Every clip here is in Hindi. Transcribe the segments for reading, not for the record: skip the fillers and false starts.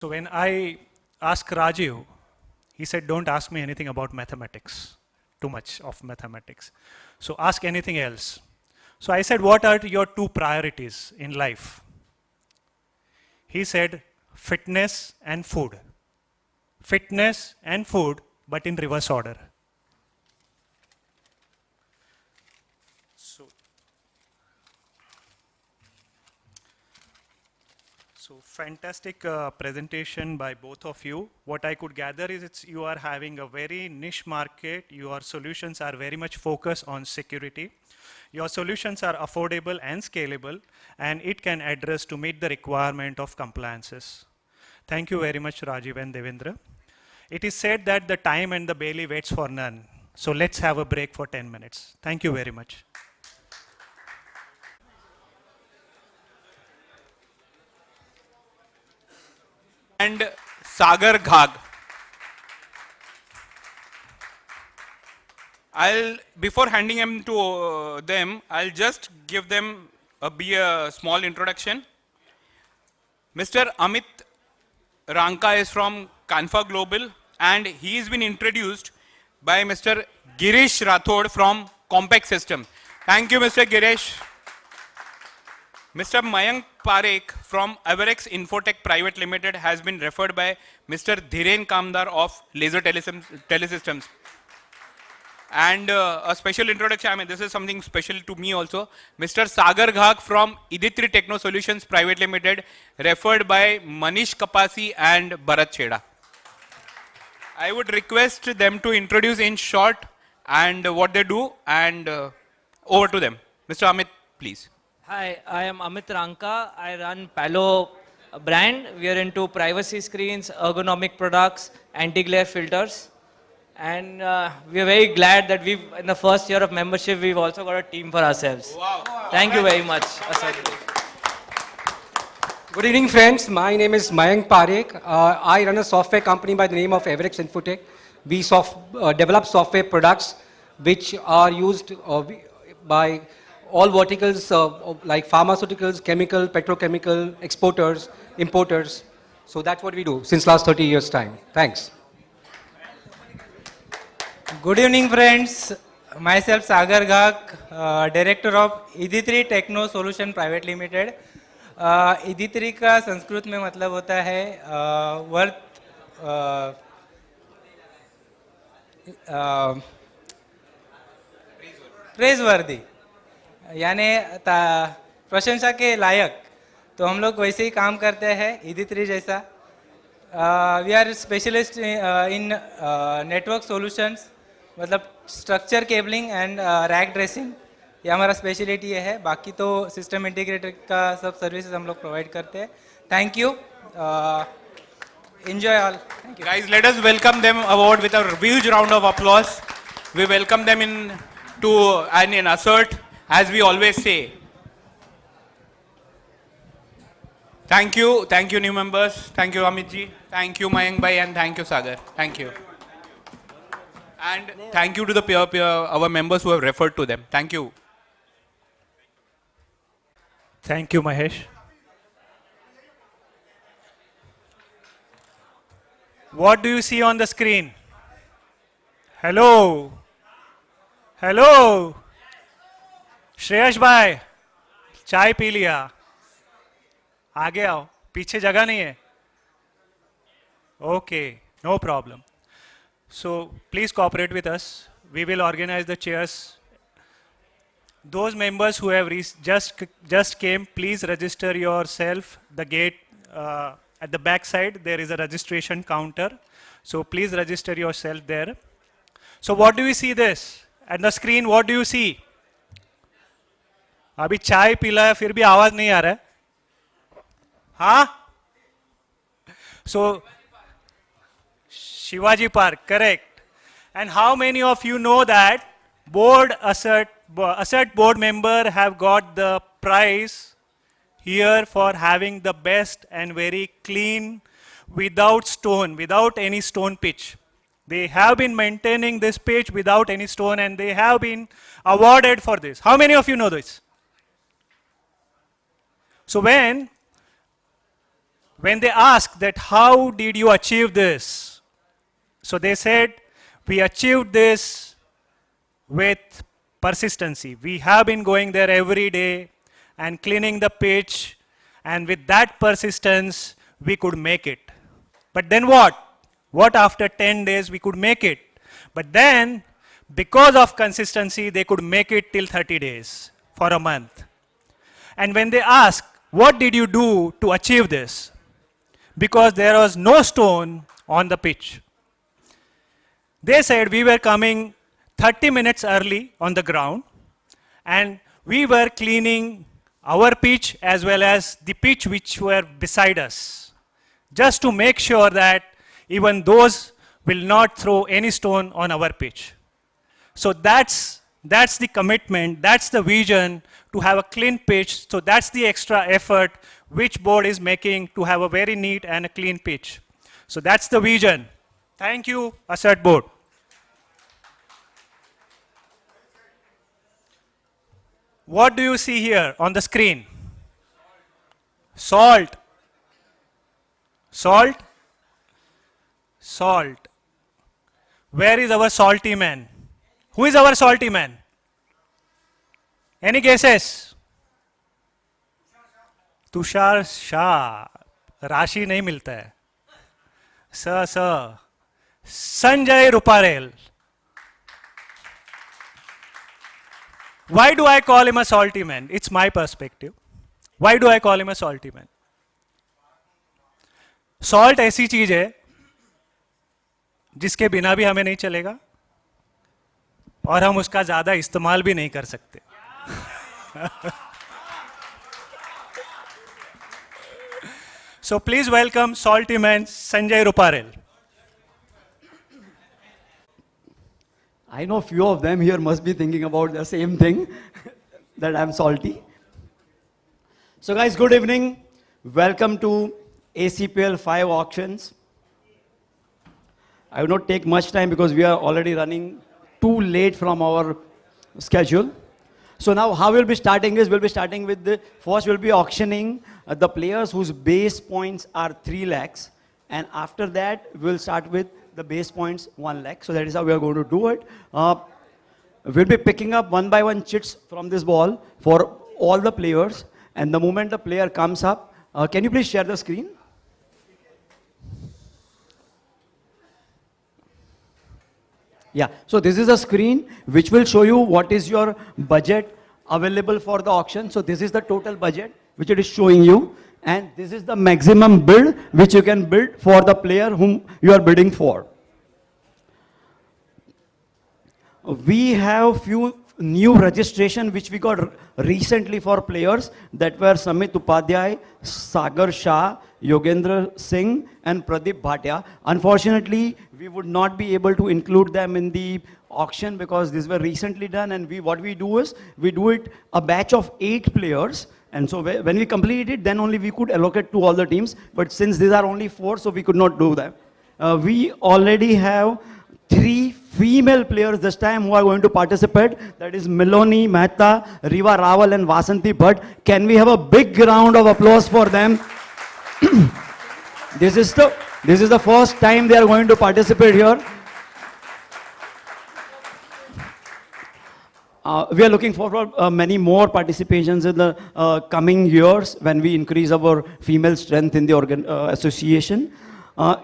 So when I asked Rajiv, he said, don't ask me anything about mathematics, too much of mathematics. So ask anything else. So I said, what are your two priorities in life? He said, fitness and food. Fitness and food, but in reverse order. So fantastic presentation by both of you. What I could gather is you are having a very niche market. Your solutions are very much focused on security. Your solutions are affordable and scalable, and it can address to meet the requirement of compliances. Thank you very much, Rajiv and Devendra. It is said that the time and the Bailey waits for none. So let's have a break for 10 minutes. Thank you very much. And Sagar Ghag. Before handing him to them, I'll just give them a small introduction. Mr. Amit Ranka is from Kanfa Global, and he's been introduced by Mr. Girish Rathod from Compaq System. Thank you, Mr. Girish. Mr. Mayank Parekh from Averex Infotech Private Limited has been referred by Mr. Dhiren Kamdar of Laser Telesystems. And a special introduction, I mean, this is something special to me also. Mr. Sagar Ghag from Iditri Techno Solutions Private Limited, referred by Manish Kapasi and Bharat Cheda. I would request them to introduce in short and what they do, and over to them. Mr. Amit, please. Hi, I am Amit Ranka. I run Palo brand. We are into privacy screens, ergonomic products, anti-glare filters. And we are very glad that in the first year of membership, we've also got a team for ourselves. Wow. Thank you very much. Good evening, friends. My name is Mayank Parekh. I run a software company by the name of Averex Infotech. We develop software products which are used by all verticals like pharmaceuticals, chemical, petrochemical, exporters, importers. So that's what we do since last 30 years' time. Thanks. Good evening, friends. Myself Sagar Ghag, Director of Iditri Techno Solution Private Limited. इदित्री का संस्कृत में मतलब होता है प्रेजवर्दी, यानी प्रशंसा के लायक. तो हम लोग वैसे ही काम करते हैं इदित्री जैसा. We are specialist in network solutions, मतलब structure cabling and rack dressing. ये हमारा स्पेशलिटी है. बाकी तो सिस्टम इंटीग्रेटर का सब सर्विसेज हम लोग प्रोवाइड करते हैं. Thank you. Enjoy all. Thank you. Guys, let us welcome them aboard with a huge round of applause. We welcome them in assert, as we always say. Thank you new members. Thank you Amit ji. Thank you Mayank bhai, and thank you Sagar. Thank you. And thank you to the our members who have referred to them. Thank you. Thank you, Mahesh. What do you see on the screen? Hello? Hello? Shreyas भाई, चाय पी लिया? आगे आओ, पीछे जगह नहीं है. Okay, no problem. So please cooperate with us. We will organize the chairs. Those members who have just came, please register yourself. The gate at the back side, there is a registration counter. So please register yourself there. So what do you see this? At the screen, what do you see? अभी चाय पीला है फिर भी आवाज नहीं आ रहा है. हाँ? So Shivaji Park, correct. And how many of you know that Assert board member have got the prize here for having the best and very clean, without any stone pitch. They have been maintaining this pitch without any stone, and they have been awarded for this. How many of you know this? So when when they asked that how did you achieve this? So they said, we achieved this with persistency. We have been going there every day and cleaning the pitch, and with that persistence, we could make it. But then what? What after 10 days we could make it? But then, because of consistency, they could make it till 30 days, for a month. And when they ask, what did you do to achieve this? Because there was no stone on the pitch. They said we were coming 30 minutes early on the ground, and we were cleaning our pitch as well as the pitch which were beside us, just to make sure that even those will not throw any stone on our pitch. So that's the commitment, that's the vision to have a clean pitch. So that's the extra effort which board is making to have a very neat and a clean pitch. So that's the vision. Thank you, Assert board. What do you see here on the screen? Salt. Salt? Salt. Where is our salty man? Who is our salty man? Any guesses? Tushar Shah. राशि नहीं मिलता है. Sanjay Ruparel. Why do I call him a salty man? It's my perspective. Why do I call him a salty man? Salt ऐसी चीज है जिसके बिना भी हमें नहीं चलेगा और हम उसका ज्यादा इस्तेमाल भी नहीं कर सकते. So please welcome salty man Sanjay Ruparel. I know few of them here must be thinking about the same thing, that I'm salty. So guys, good evening. Welcome to ACPL 5 auctions. I will not take much time because we are already running too late from our schedule. So now how we'll be starting is, we'll be starting with the, first we'll be auctioning the players whose base points are 3 lakhs. And after that, we'll start with the base points 1 lakh. So that is how we are going to do it. We'll be picking up one by one chits from this ball for all the players. And the moment the player comes up, can you please share the screen? Yeah, so this is a screen which will show you what is your budget available for the auction. So this is the total budget which it is showing you. And this is the maximum bid which you can bid for the player whom you are bidding for. We have few new registration which we got recently for players, that were Samit Upadhyay, Sagar Shah, Yogendra Singh and Pradeep Bhatia. Unfortunately, we would not be able to include them in the auction because these were recently done, and what we do is, we do it a batch of 8 players. And so when we complete it, then only we could allocate to all the teams. But since these are only 4, so we could not do that. We already have 3 female players this time who are going to participate. That is Miloni Mehta, Riva Rawal and Vasanti Bhatt. Can we have a big round of applause for them? This is the first time they are going to participate here. We are looking forward many more participations in the coming years when we increase our female strength in the association.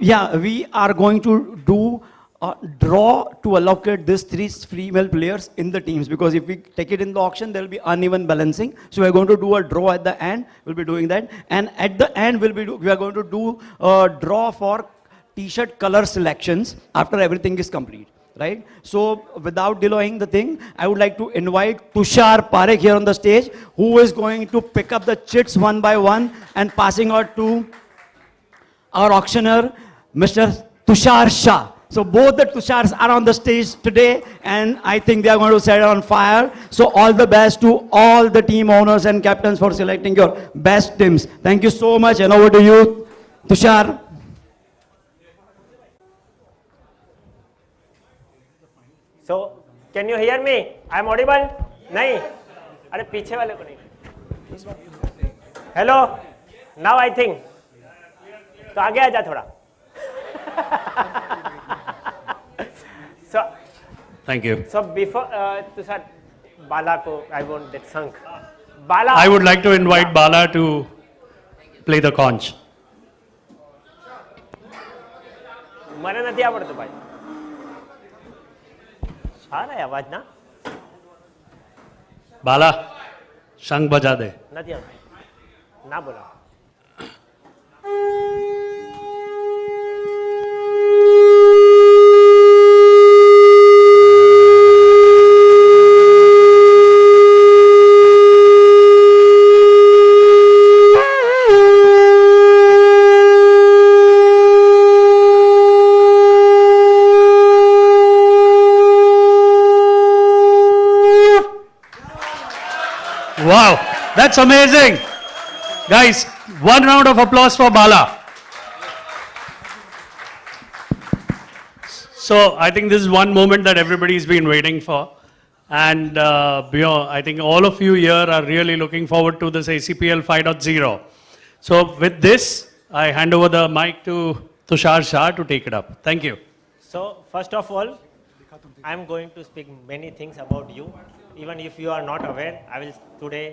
Yeah, we are going to do a draw to allocate these 3 female players in the teams, because if we take it in the auction, there will be uneven balancing. So we are going to do a draw at the end. We'll be doing that, and at the end we are going to do a draw for T-shirt color selections after everything is complete. Right? So without delaying the thing, I would like to invite Tushar Parekh here on the stage, who is going to pick up the chits one by one and passing out to our auctioneer, Mr. Tushar Shah. So both the Tushars are on the stage today, and I think they are going to set it on fire. So all the best to all the team owners and captains for selecting your best teams. Thank you so much, and over to you, Tushar. So, can you hear me? I am audible? नहीं? अरे पीछे वाले को नहीं. Hello? Now I think. तो आगे आ जा थोड़ा. So Thank you. so before Tushar, Bala ko I want that Sank. Bala. I would like to invite Bala to play the conch. મને નથી આવડતું ભાઈ. સારા અવાજ ના Bala, शंख बजा दे. નથી આવડતું. ના બોલો. Wow, that's amazing. Guys, one round of applause for Bala. So I think this is one moment that everybody's been waiting for. And I think all of you here are really looking forward to this ACPL 5.0. So with this, I hand over the mic to Tushar Shah to take it up. Thank you. So first of all, I am going to speak many things about you. Even if you are not aware, I will today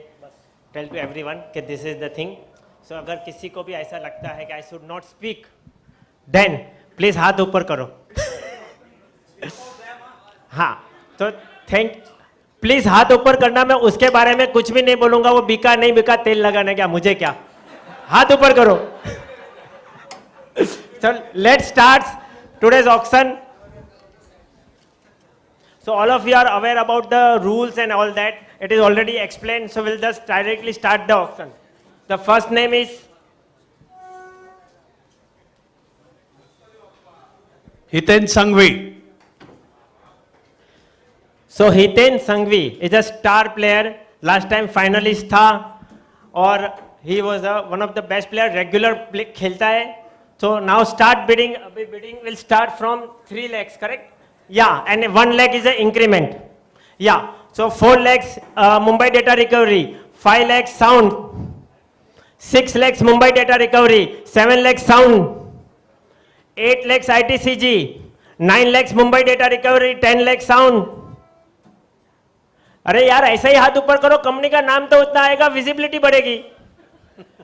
tell to everyone that this is the thing. So अगर किसी को भी ऐसा लगता है कि I should not speak, then please हाथ ऊपर करो. हाँ, तो प्लीज हाथ ऊपर करना. मैं उसके बारे में कुछ भी नहीं बोलूंगा. वो बिका नहीं बिका, तेल लगाने क्या, मुझे क्या. हाथ ऊपर करो. So let's start today's auction. So all of you are aware about the rules and all that. It is already explained. So we'll just directly start the auction. The first name is Hiten Sangvi. So Hiten Sangvi is a star player. Last time finalist था और he was one of the best player. Regular खेलता है. So now start bidding. Bidding will start from 3 lakhs, correct? Yeah, and 1 lakh is an increment. Yeah, so 4 lakhs Mumbai data recovery, 5 lakhs sound, 6 lakhs Mumbai data recovery, 7 lakhs sound, 8 lakhs ITCG, 9 lakhs Mumbai data recovery, 10 lakhs sound. अरे यार ऐसा ही हाथ ऊपर करो, कंपनी का नाम तो उतना आएगा, विजिबिलिटी बढ़ेगी.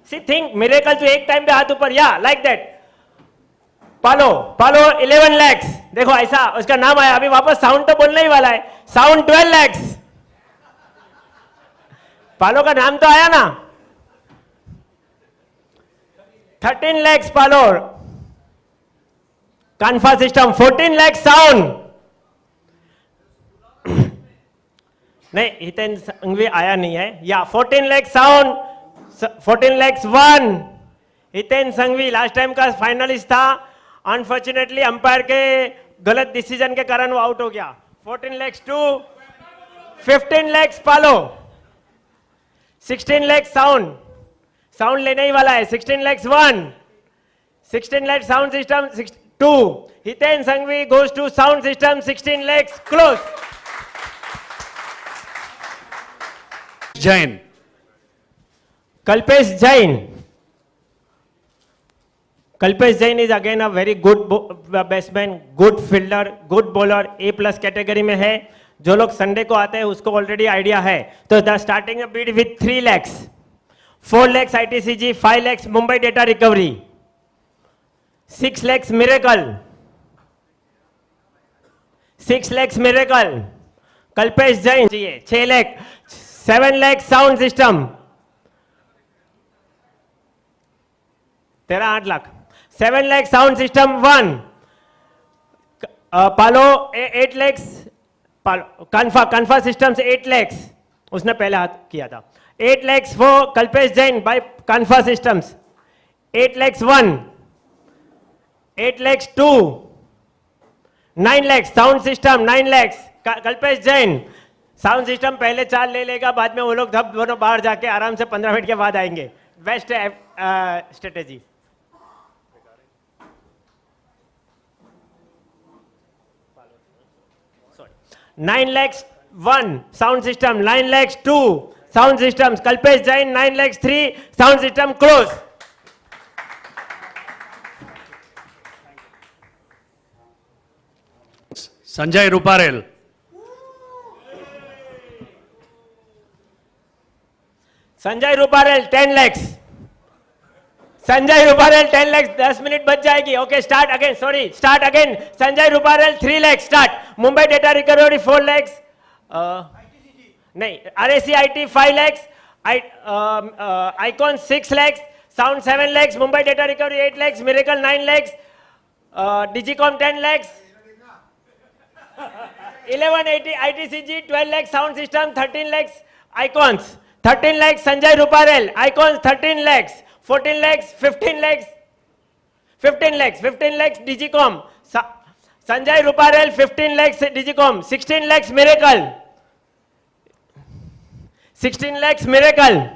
सी थिंक मिरेकल तो एक टाइम पे हाथ ऊपर, या लाइक दैट. पालो 11 lakhs. देखो ऐसा उसका नाम आया. अभी वापस साउंड तो बोलने ही वाला है. Sound 12 lakhs. पालो का नाम तो आया ना. 13 lakhs पालो. कान्फा सिस्टम 14 lakhs साउंड. नहीं, हितेन संघवी आया नहीं है. या 14 lakhs sound, 14 lakhs 1. Hiten Sanghavi last time का फाइनलिस्ट था. अनफॉर्चुनेटली अंपायर के गलत डिसीजन के कारण वो आउट हो गया. 14 lakhs 2, 15 lakhs पालो, 16 lakhs साउंड. साउंड लेने ही वाला है. 16 lakhs 1, 16 lakhs sound system 2. Hiten Sanghavi goes to sound system 16 lakhs close. Jain. Kalpesh Jain. Kalpesh Jain is again a very good batsman, good fielder, good bowler. A+ category में है. जो लोग संडे को आते हैं उसको ऑलरेडी आइडिया है. तो the starting bid with 3 lakhs, 4 lakhs ITCG, 5 lakhs Mumbai data recovery, 6 lakhs miracle, 6 lakhs miracle. Kalpesh Jain चाहिए 6 lakh, 7 lakhs साउंड सिस्टम, तेरा 8 लाख. 7 lakhs sound system 1. पालो 8 lakhs. पालो कन्फा सिस्टम से 8 lakhs. उसने पहले हाथ किया था. 8 lakhs for Kalpesh Jain by कन्फा systems. 8 lakhs 1, 8 lakhs 2, 9 lakhs sound system 9 lakhs. Kalpesh Jain sound system पहले 4 ले लेगा, बाद में वो लोग दोनों बाहर जाके आराम से 15 मिनट के बाद आएंगे. Best strategy. 9 lakhs 1 sound system, 9 lakhs 2 sound systems. Kalpesh Jain 9 lakhs 3 sound system close. Sanjay Ruparel. Sanjay Ruparel 10 lakhs. Sanjay Ruparel 10 lakhs. 10 minute बच जाएगी. Okay start again. Sorry start again. Sanjay Ruparel 3 lakhs. Start. Mumbai data recovery 4 lakhs. नहीं RAC IT 5 lakhs. Icon 6 lakhs. Sound 7 lakhs. Mumbai data recovery 8 lakhs. Miracle 9 lakhs. Digicom 10 lakhs. 1180 ITCG 12 lakhs. Sound system 13 lakhs. Icons 13 lakhs. Sanjay Ruparel. Icons 13 lakhs. 14 lakhs. 15 lakhs. 15 lakhs. 15 lakhs. Digicom. Sanjay Ruparel 15 lakhs. Digicom. 16 lakhs. Miracle. 16 lakhs. Miracle.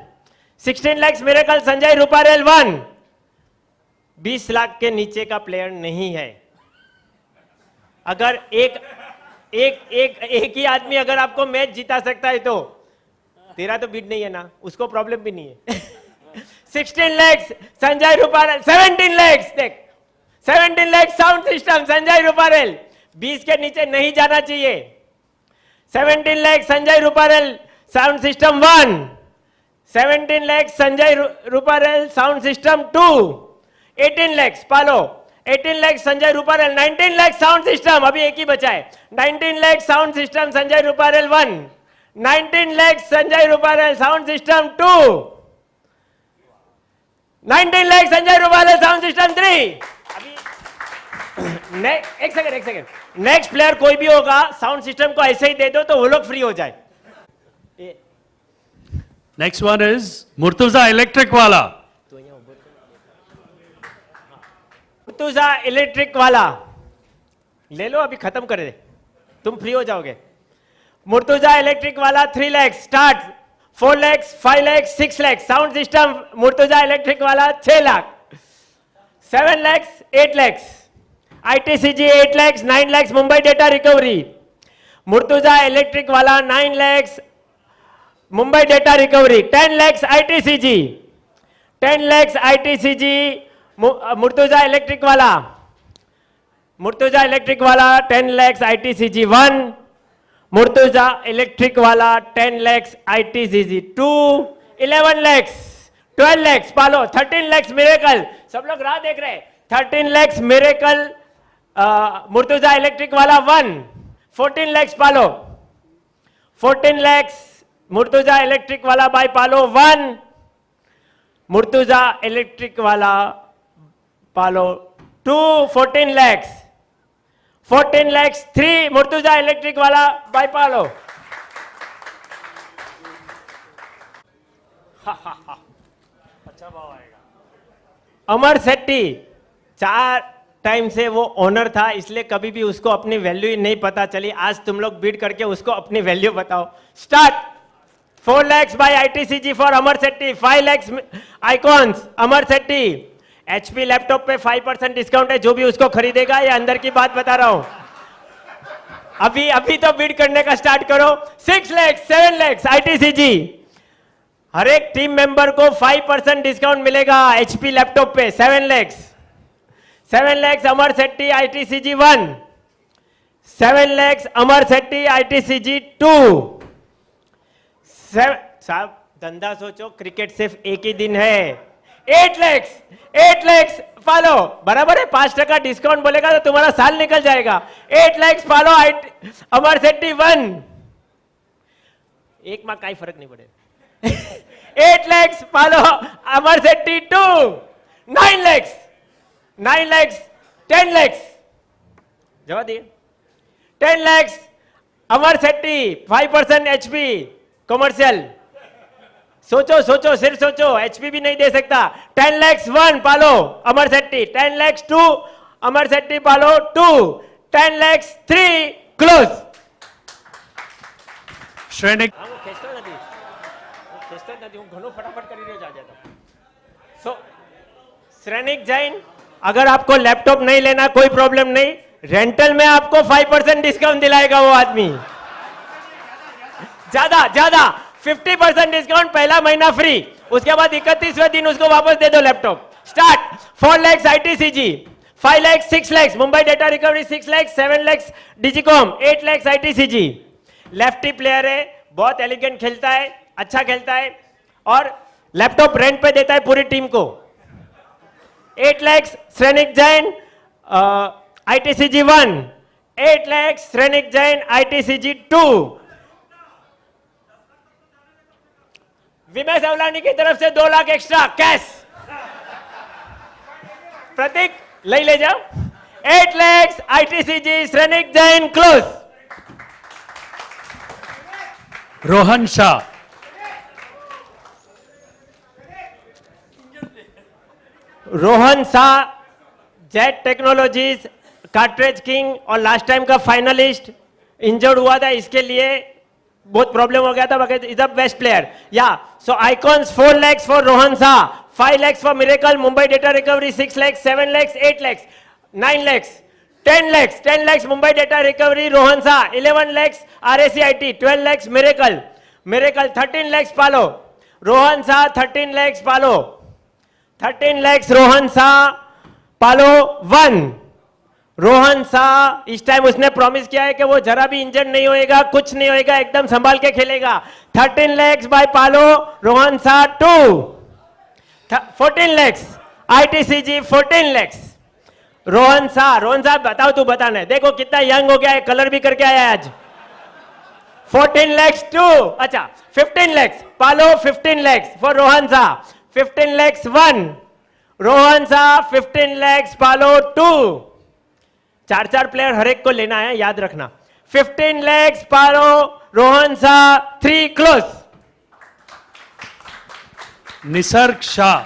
16 lakhs. Miracle. Sanjay Ruparel 1. 20 lakh के नीचे का प्लेयर नहीं है. अगर एक ही आदमी अगर आपको मैच जिता सकता है तो तेरा तो बीट नहीं है ना, उसको प्रॉब्लम भी नहीं है. 16 lakhs संजय रूपारेल. 17 lakhs देख. 17 lakhs sound system Sanjay Ruparel. 20 के नीचे नहीं जाना चाहिए. 17 lakhs Sanjay Ruparel sound system 1. 17 lakhs Sanjay Ruparel sound system 2. 18 lakhs पालो. 18 lakhs Sanjay Ruparel. 19 lakhs sound system. अभी एक ही बचा है. 19 lakhs sound system Sanjay Ruparel 1. 19 lakhs Sanjay Ruparel sound system 2. 19 lakhs Sanjay Ruparel sound system 3. अभी एक सेकंड. नेक्स्ट प्लेयर कोई भी होगा साउंड सिस्टम को ऐसे ही दे दो तो वो लोग फ्री हो जाए. Next one is Murtuza Electric Wala. Murtuza electric वाला ले लो, अभी खत्म कर दे, तुम फ्री हो जाओगे. मुर्तुजा इलेक्ट्रिक वाला 3 lakhs. Start. 4 lakhs, 5 lakhs, 6 lakhs. Sound system Murtuza electric वाला 6 lakh. 7 lakhs, 8 lakhs. ITCG 8 lakhs, 9 lakhs. Mumbai data recovery. Murtuza electric वाला 9 lakhs. Mumbai data recovery 10 lakhs. ITCG 10 lakhs. ITCG Murtuza electric वाला. मुर्तुजा इलेक्ट्रिक वाला 10 lakhs. ITCG 1. मुर्तुजा इलेक्ट्रिक वाला 10 lakhs. ITCG 2. 11 lakhs. 12 lakhs पालो. 13 lakhs मिरेकल. सब लोग राह देख रहे. 13 lakhs मिरेकल. मुर्तुजा इलेक्ट्रिक वाला 1. 14 lakhs पालो. 14 lakhs मुर्तुजा इलेक्ट्रिक वाला बाय पालो 1. मुर्तुजा इलेक्ट्रिक वाला पालो 2. 14 lakhs. 14 lakhs 3. मुर्तुजा इलेक्ट्रिक वाला बाय पालो. अच्छा भाव आएगा. अमर सेट्टी 4 टाइम से वो ओनर था, इसलिए कभी भी उसको अपनी वैल्यू ही नहीं पता चली. आज तुम लोग बीट करके उसको अपनी वैल्यू बताओ. Start. 4 lakhs by ITCG for Amar Setty. 5 lakhs icons Amar Setty. HP laptop पे 5% डिस्काउंट है. जो भी उसको खरीदेगा, ये अंदर की बात बता रहा हूं. अभी तो बीट करने का स्टार्ट करो. 6 lakhs, 7 lakhs ITCG. हर एक टीम मेंबर को 5% डिस्काउंट मिलेगा HP लैपटॉप पे. 7 lakhs. 7 lakhs अमर सेट्टी ITCG 1. 7 lakhs अमर सेट्टी ITCG 2. साहब धंधा सोचो, क्रिकेट सिर्फ एक ही दिन है. 8 lakhs. 8 lakhs पालो. बराबर है. 5% डिस्काउंट बोलेगा तो तुम्हारा साल निकल जाएगा. 8 lakhs पालो. अमर सेट्टी 1. एक माह का फर्क नहीं पड़ेगा. 8 lakhs पालो. अमर सेट्टी 2. 9 lakhs. 9 lakhs. 10 lakhs. जवाब दिए. 10 lakhs अमर सेट्टी. 5% HP commercial. सोचो सिर्फ सोचो. HP भी नहीं दे सकता. 10 lakhs 1 पालो अमर सेट्टी. 10 lakhs 2 अमर सेट्टी पालो 2. 10 lakhs 3 क्लोज. Shrenik. फटाफट कर सो श्रेनिक जैन, अगर आपको लैपटॉप नहीं लेना कोई प्रॉब्लम नहीं. रेंटल में आपको 5% डिस्काउंट दिलाएगा वो आदमी. ज्यादा 50% डिस्काउंट. पहला महीना फ्री. उसके बाद 31वें दिन उसको वापस दे दो laptop. Start. 4 lakhs ITCG. 5 lakhs, 6 lakhs, Mumbai Data Recovery 6 lakhs, 7 lakhs, Digicom, 8 lakhs, ITCG. Lefty player है, बहुत एलिगेंट खेलता है, अच्छा खेलता है और लैपटॉप रेंट पे देता है पूरी टीम को. 8 lakhs, Srenik Jain, ITCG 1. 8 lakhs, Srenik Jain, ITCG 2. विमेश अवलानी की तरफ से 2 लाख एक्स्ट्रा कैश. प्रतीक ले जाओ. 8 lakhs, ITCG, Srenik Jain, close. Rohan Shah. Rohan Shah, jet technologies, cartridge king और लास्ट टाइम का फाइनलिस्ट. इंजर्ड हुआ था, इसके लिए बहुत प्रॉब्लम हो गया था, but is the best player. या so Icons 4 lakhs for Rohan Shah, 5 lakhs for Miracle, Mumbai data recovery 6 lakhs, 7 lakhs, 8 lakhs, 9 lakhs, 10 lakhs, 10 lakhs Mumbai data recovery Rohan Shah, 11 lakhs RACIT, 12 lakhs miracle, miracle 13 lakhs पालो, रोहन शाह 13 lakhs पालो, 13 lakhs रोहन शाह पालो 1. रोहन शाह इस टाइम उसने प्रॉमिस किया है कि वो जरा भी इंजर्ड नहीं होएगा, कुछ नहीं होएगा, एकदम संभाल के खेलेगा. 13 lakhs बाय पालो, Rohan Shah 2. 14 lakhs, ITCG 14 lakhs. Rohan Shah बताओ, तू बताना. देखो कितना यंग हो गया है, कलर भी करके आया है आज. 14 lakhs 2. अच्छा 15 lakhs पालो, 15 lakhs for Rohan Shah, 15 lakhs 1. Rohan Shah 15 lakhs पालो 2. 4 प्लेयर हर एक को लेना है, याद रखना. 15 lakhs पालो, Rohan Shah 3 close. Nisarg Shah.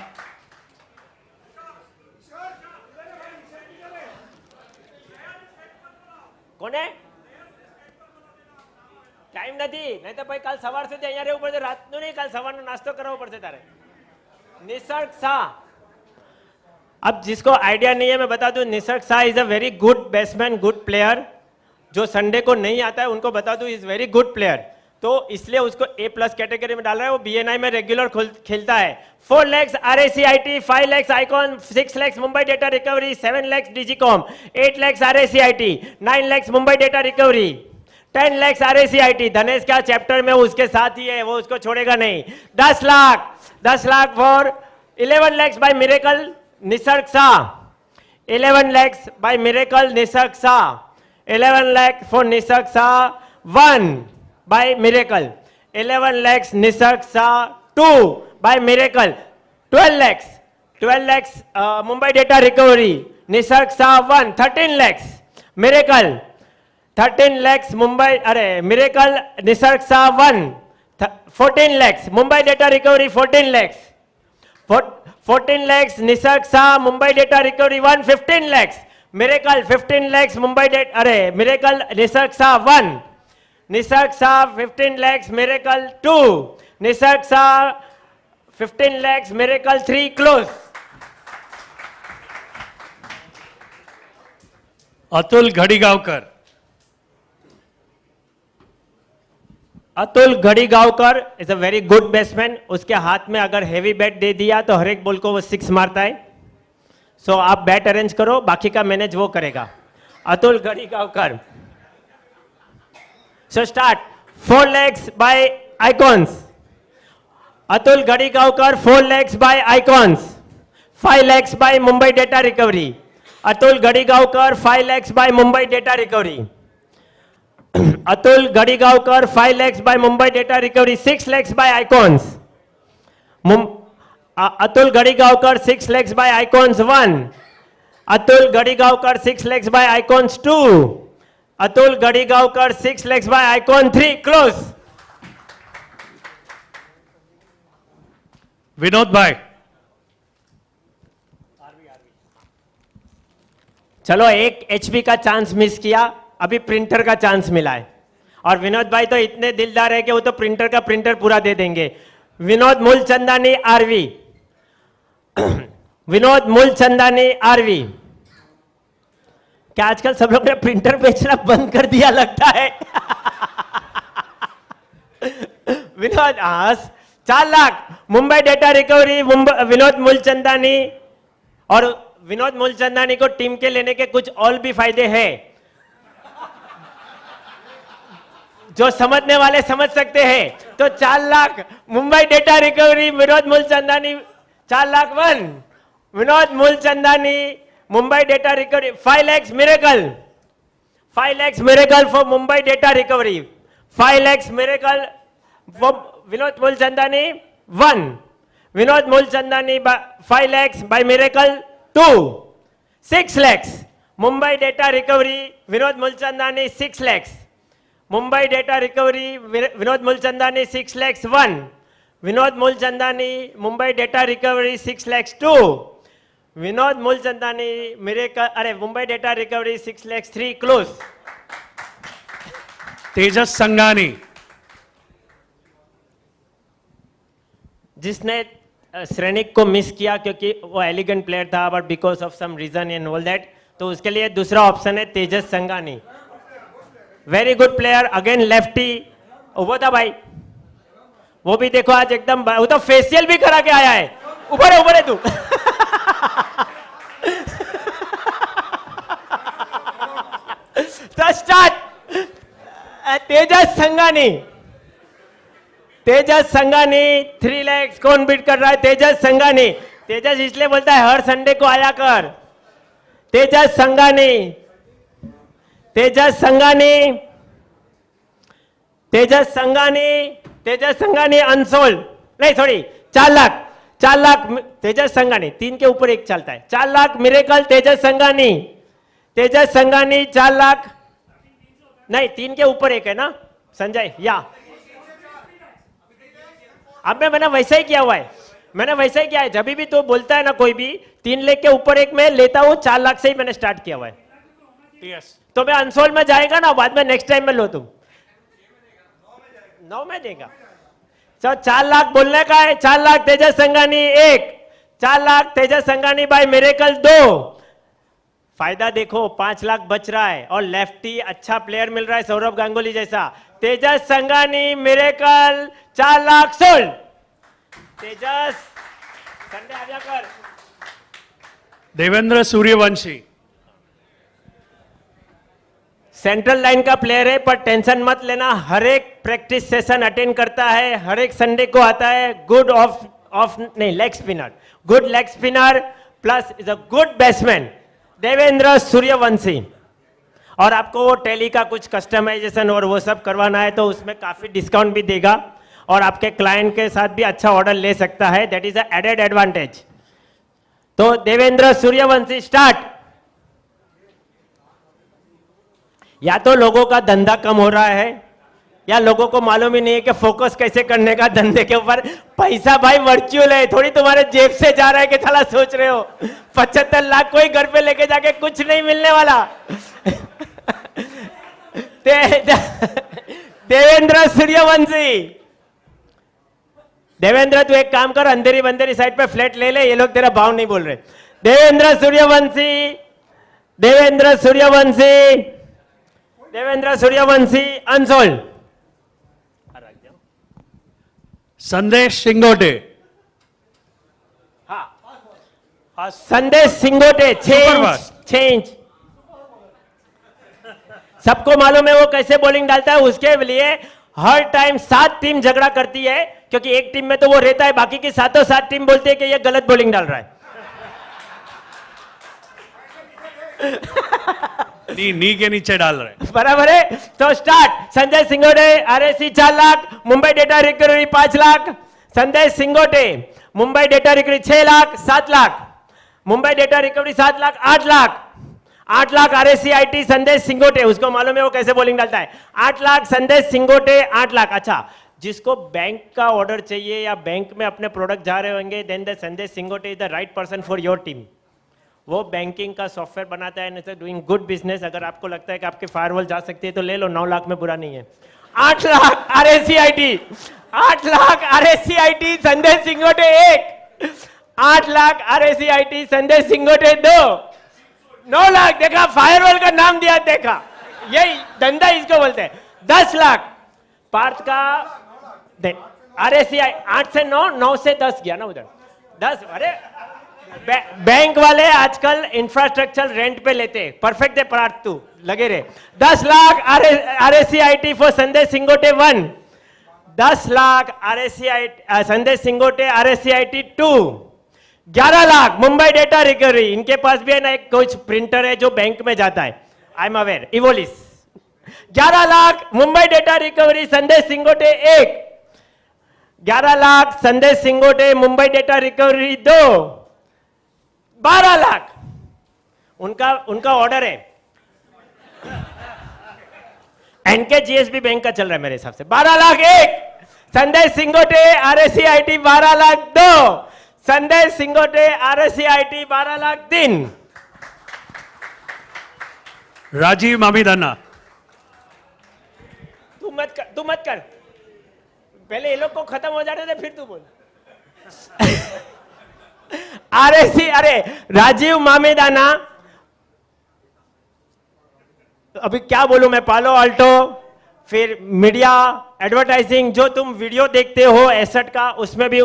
કોને ટાઈમ નથી, નહીં તો ભાઈ કાલ સવાર સુધી અહીંયા રહેવું પડશે, રાતનું નહીં, કાલ સવારનો નાસ્તો કરવો પડશે તારે. નિસર્ગ શાહ, अब जिसको आइडिया नहीं है मैं बता दूं, Nisarga Shah is a very good batsman, good player. जो संडे को नहीं आता है उनको बता दूं, इज वेरी गुड प्लेयर, तो इसलिए उसको A+ कैटेगरी में डाल रहा है. वो BNI में रेगुलर खेलता है. 4 lakhs RACIT, 5 lakhs icon, 6 lakhs Mumbai data recovery, 7 lakhs डिजिकॉम, 8 lakhs RACIT, 9 lakhs Mumbai data recovery, 10 lakhs RACIT. धनेश क्या चैप्टर में उसके साथ ही है, वो उसको छोड़ेगा नहीं. 10 lakh for 11 lakhs by miracle Nisarg Shah, 11 lakhs by miracle Nisarg Shah, 11 lakhs for Nisarg Shah 1 by miracle, 11 lakhs Nisarg Shah 2 by miracle, 12 lakhs Mumbai data recovery Nisarg Shah 1, 13 lakhs miracle, 13 lakhs Mumbai miracle Nisarg Shah 1, 14 lakhs Mumbai data recovery 14 lakhs, 14 lakhs Nisarg Shah Mumbai data recovery 1, 15 lakhs miracle, 15 lakhs Mumbai miracle Nisarg Shah 1, Nisarg Shah 15 lakhs Miracle 2, Nisarg Shah 15 lakhs Miracle 3 close. Atul Ghadigaonkar. Atul Ghadigaonkar is a very good batsman. उसके हाथ में अगर हेवी बैट दे दिया तो हर एक बॉल को वो 6 मारता है. सो आप बैट अरेंज करो, बाकी का मैनेज वो करेगा. Atul Ghadigaonkar. So start. 4 lakhs by Icons. Atul Ghadigaonkar 4 lakhs by Icons, 5 lakhs by Mumbai data recovery. Atul Ghadigaonkar 5 lakhs by Mumbai data recovery. Atul Ghadigaonkar 5 lakhs by Mumbai Data Recovery, 6 lakhs by Icons. Atul Ghadigaonkar 6 lakhs by Icons 1. Atul Ghadigaonkar 6 lakhs by Icons 2. Atul Ghadigaonkar 6 lakhs by Icon 3. Close. Vinod Bhai. चलो एक HP का चांस मिस किया, अभी प्रिंटर का चांस मिला है. और विनोद भाई तो इतने दिलदार है कि वो तो प्रिंटर का प्रिंटर पूरा दे देंगे. विनोद मूलचंदानी आरवी. विनोद मूलचंदानी आरवी. क्या आजकल सब लोग ने प्रिंटर बेचना बंद कर दिया लगता है. Vinod 4 lakh Mumbai data recovery, Vinod Moolchandani. और विनोद मूलचंदानी को टीम के लेने के कुछ और भी फायदे हैं जो समझने वाले समझ सकते हैं। तो 4 lakh Mumbai data recovery Vinod Moolchandani 4 lakh 1 Vinod Moolchandani Mumbai data recovery 5 lakhs miracle 5 lakhs miracle for Mumbai data recovery 5 lakhs miracle for Vinod Mulchandani 1 Vinod Mulchandani 5 lakhs by miracle 2 6 lakhs Mumbai data recovery Vinod Mulchandani 6 lakhs Mumbai data recovery Vinod Mulchandani 6 lakhs 1 Vinod Mulchandani Mumbai data recovery 6 lakhs 2 Vinod Mulchandani miracle अरे Mumbai data recovery 6 lakhs 3 close Tejas Sangani. जिसने श्रेणिक को मिस किया क्योंकि वो एलिगेंट प्लेयर था but because of some reason and all that, तो उसके लिए दूसरा ऑप्शन है Tejas Sangani, very good player again lefty. वो था भाई, वो भी देखो आज एकदम वो तो फेशियल भी करा के आया है। ऊपर है तू तो स्टार्ट तेजस संगानी, तेजस संगानी 3 lakhs कौन बीट कर रहा है? तेजस संगानी। तेजस इसलिए बोलता है हर संडे को आया कर। तेजस संगानी, तेजस संगानी, तेजस संगानी, तेजस संगानी अनसोल्ड नहीं सॉरी 4 लाख, 4 लाख तेजस संगानी, 3 के ऊपर 1 चलता है। 4 लाख मिरेकल तेजस संगानी, तेजस संगानी 4 लाख नहीं 3 के ऊपर 1 है ना संजय? या अब मैंने वैसा ही किया हुआ है, मैंने वैसा ही किया है। जब भी तो बोलता है ना कोई भी 3 लाख के ऊपर 1 मैं लेता हूं, 4 लाख से ही मैंने स्टार्ट किया हुआ है। तो मैं अनसोल्ड में जाएगा ना बाद में नेक्स्ट टाइम में लो तुम 9 में देगा। तो 4 लाख बोलने का है। 4 लाख तेजस संगानी 1, 4 लाख तेजस संगानी बाय मिरेकल 2। फायदा देखो 5 लाख बच रहा है और लेफ्टी अच्छा प्लेयर मिल रहा है सौरभ गांगुली जैसा। तेजस संगानी मिरेकल 4 लाख सोल्ड। तेजस संडे आ जा कर। देवेंद्र सूर्यवंशी, सेंट्रल लाइन का प्लेयर है पर टेंशन मत लेना, हर एक प्रैक्टिस सेशन अटेंड करता है, हर एक संडे को आता है। गुड ऑफ नहीं leg spinner, good leg spinner plus is a good batsman Devendra Suryavanshi. और आपको वो टेली का कुछ कस्टमाइजेशन और वो सब करवाना है तो उसमें काफी डिस्काउंट भी देगा और आपके क्लाइंट के साथ भी अच्छा ऑर्डर ले सकता है, that is a added advantage. तो देवेंद्र सूर्यवंशी स्टार्ट। या तो लोगों का धंधा कम हो रहा है या लोगों को मालूम ही नहीं है कि फोकस कैसे करने का धंधे के ऊपर। पैसा भाई वर्चुअल है, थोड़ी तुम्हारे जेब से जा रहा है कि साला सोच रहे हो 75 लाख कोई घर पे लेके जाके कुछ नहीं मिलने वाला। देवेंद्र सूर्यवंशी, देवेंद्र तू एक काम कर, अंधेरी बंदेरी साइड पे फ्लैट ले ले, ये लोग तेरा भाव नहीं बोल रहे। देवेंद्र सूर्यवंशी, देवेंद्र सूर्यवंशी, देवेंद्र सूर्यवंशी अनसोल्ड। संदेश सिंगोटे, हाँ संदेश सिंगोटे चेंज। सबको मालूम है वो कैसे बॉलिंग डालता है, उसके लिए हर टाइम 7 टीम झगड़ा करती है क्योंकि एक टीम में तो वो रहता है, बाकी की 7 टीम बोलती है कि ये गलत बॉलिंग डाल रहा है। नी के नीचे डाल रहे बराबर है। तो start Sanjay Singote RAC 4 lakh, Mumbai data recovery 5 lakh. Sanjay Singote Mumbai data recovery 6 lakh 7 lakh, Mumbai data recovery 7 lakh 8 lakh, 8 lakh RAC IT Sandesh Singote, उसको मालूम है वो कैसे बॉलिंग डालता है। 8 लाख संदेश सिंगोटे 8 लाख। अच्छा, जिसको बैंक का ऑर्डर चाहिए या बैंक में अपने प्रोडक्ट जा रहे होंगे then the Sandesh Singote is the right person for your team. वो बैंकिंग का सॉफ्टवेयर बनाता है, डूइंग गुड बिजनेस। अगर आपको लगता है कि आपकी फायरवॉल जा सकती है तो ले लो, 9 लाख में बुरा नहीं है। 8 lakh RAC IT, 8 lakh RAC IT Sandesh Singote 1, 8 lakh RAC IT Sandesh सिंगोटे 2, 9 lakh. देखा फायरवॉल का नाम दिया, देखा यही धंधा इसको बोलते हैं। 10 लाख पार्थ का आरएसी 8 से 9, 9 से 10 गया ना उधर 10। अरे बैंक वाले आजकल इंफ्रास्ट्रक्चर रेंट पे लेते हैं. परफेक्ट है पार्थ, तू लगे रहे. 10 लाख RSCIT फॉर संदेश Singote 1. 10 lakh Sandesh सिंगोटे RSCIT 2. 11 lakh Mumbai data recovery. इनके पास भी है ना एक कुछ प्रिंटर है जो बैंक में जाता है. I am aware. Evolis. 11 lakh Mumbai data recovery Sandesh Singote 1. 11 lakh Sandesh Singote Mumbai data recovery 2. 12 lakh उनका ऑर्डर है. एनके जीएसबी बैंक का चल रहा है मेरे हिसाब से. 12 लाख 1. संदेश सिंगोटे RSCIT 12 लाख 2. संदेश सिंगोटे RSCIT 12 लाख 3. Rajiv Mamidana. तू मत कर. पहले ये लोग को खत्म हो जाने दे फिर तू बोल. अरे राजीव मामेदाना. अभी क्या बोलूं मैं. पालो अल्टो, फिर मीडिया एडवर्टाइजिंग, जो तुम वीडियो देखते हो एसेट का, उसमें भी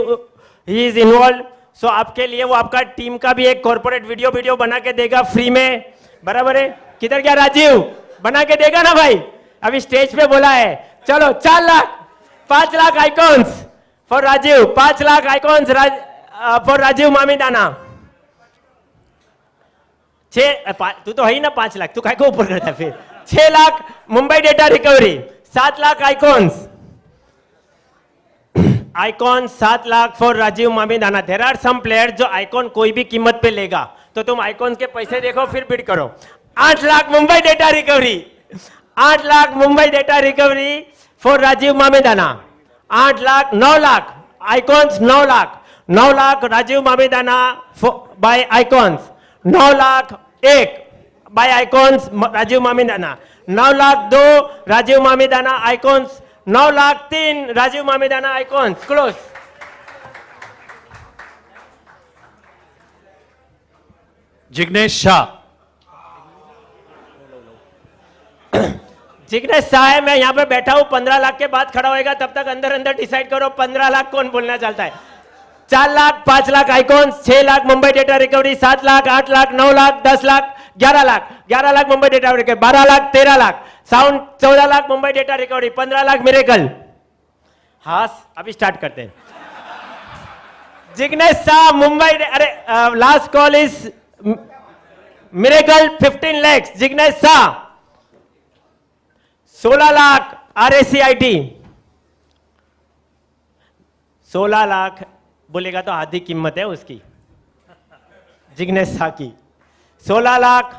ही इज इन्वॉल्व. सो आपके लिए वो आपका टीम का भी एक कॉर्पोरेट वीडियो बना के देगा फ्री में. बराबर है. किधर गया राजीव? बना के देगा ना भाई. अभी स्टेज पे बोला है. चलो 4 lakh 5 lakh Icons for Rajiv. 5 lakh Icons for Rajiv Mamidana. 6 तू तो है ही ना 5 लाख. तू काय को ऊपर करता फिर. 6 lakh Mumbai data recovery. 7 lakh Icons. 7 lakh for Rajiv Mamidana. There are some players जो आइकॉन कोई भी कीमत पे लेगा, तो तुम आइकॉन के पैसे देखो फिर बिड करो. 8 lakh Mumbai data recovery. 8 lakh Mumbai data recovery for Rajiv Mamidana. 8 lakh 9 lakh Icons. 9 lakh 9 lakh Rajiv Mamidana by Icons. 9 lakh 1 by Icons Rajiv Mamidana. 9 lakh 2 Rajiv Mamidana Icons. 9 lakh 3 Rajiv Mamidana Icons. Close. Jignesh Shah. Jignesh Shah है. मैं यहाँ पे बैठा हूँ. 15 लाख के बाद खड़ा होएगा, तब तक अंदर डिसाइड करो 15 लाख कौन बोलना चाहता है. 4 lakh 5 lakh icons. 6 lakh Mumbai data recovery. 7 lakh 8 lakh 9 lakh 10 lakh 11 lakh. 11 lakh Mumbai data recovery. 12 lakh 13 lakh sound. 14 lakh Mumbai data recovery. 15 lakh miracle. हाँ अभी स्टार्ट करते हैं. जिग्नेश शाह मुंबई. अरे last call is miracle. 15 lakhs Jignesh Shah. 16 lakh RSCIT. 16 lakh बोलेगा तो आधी कीमत है उसकी. जिग्नेश शाह की 16 लाख.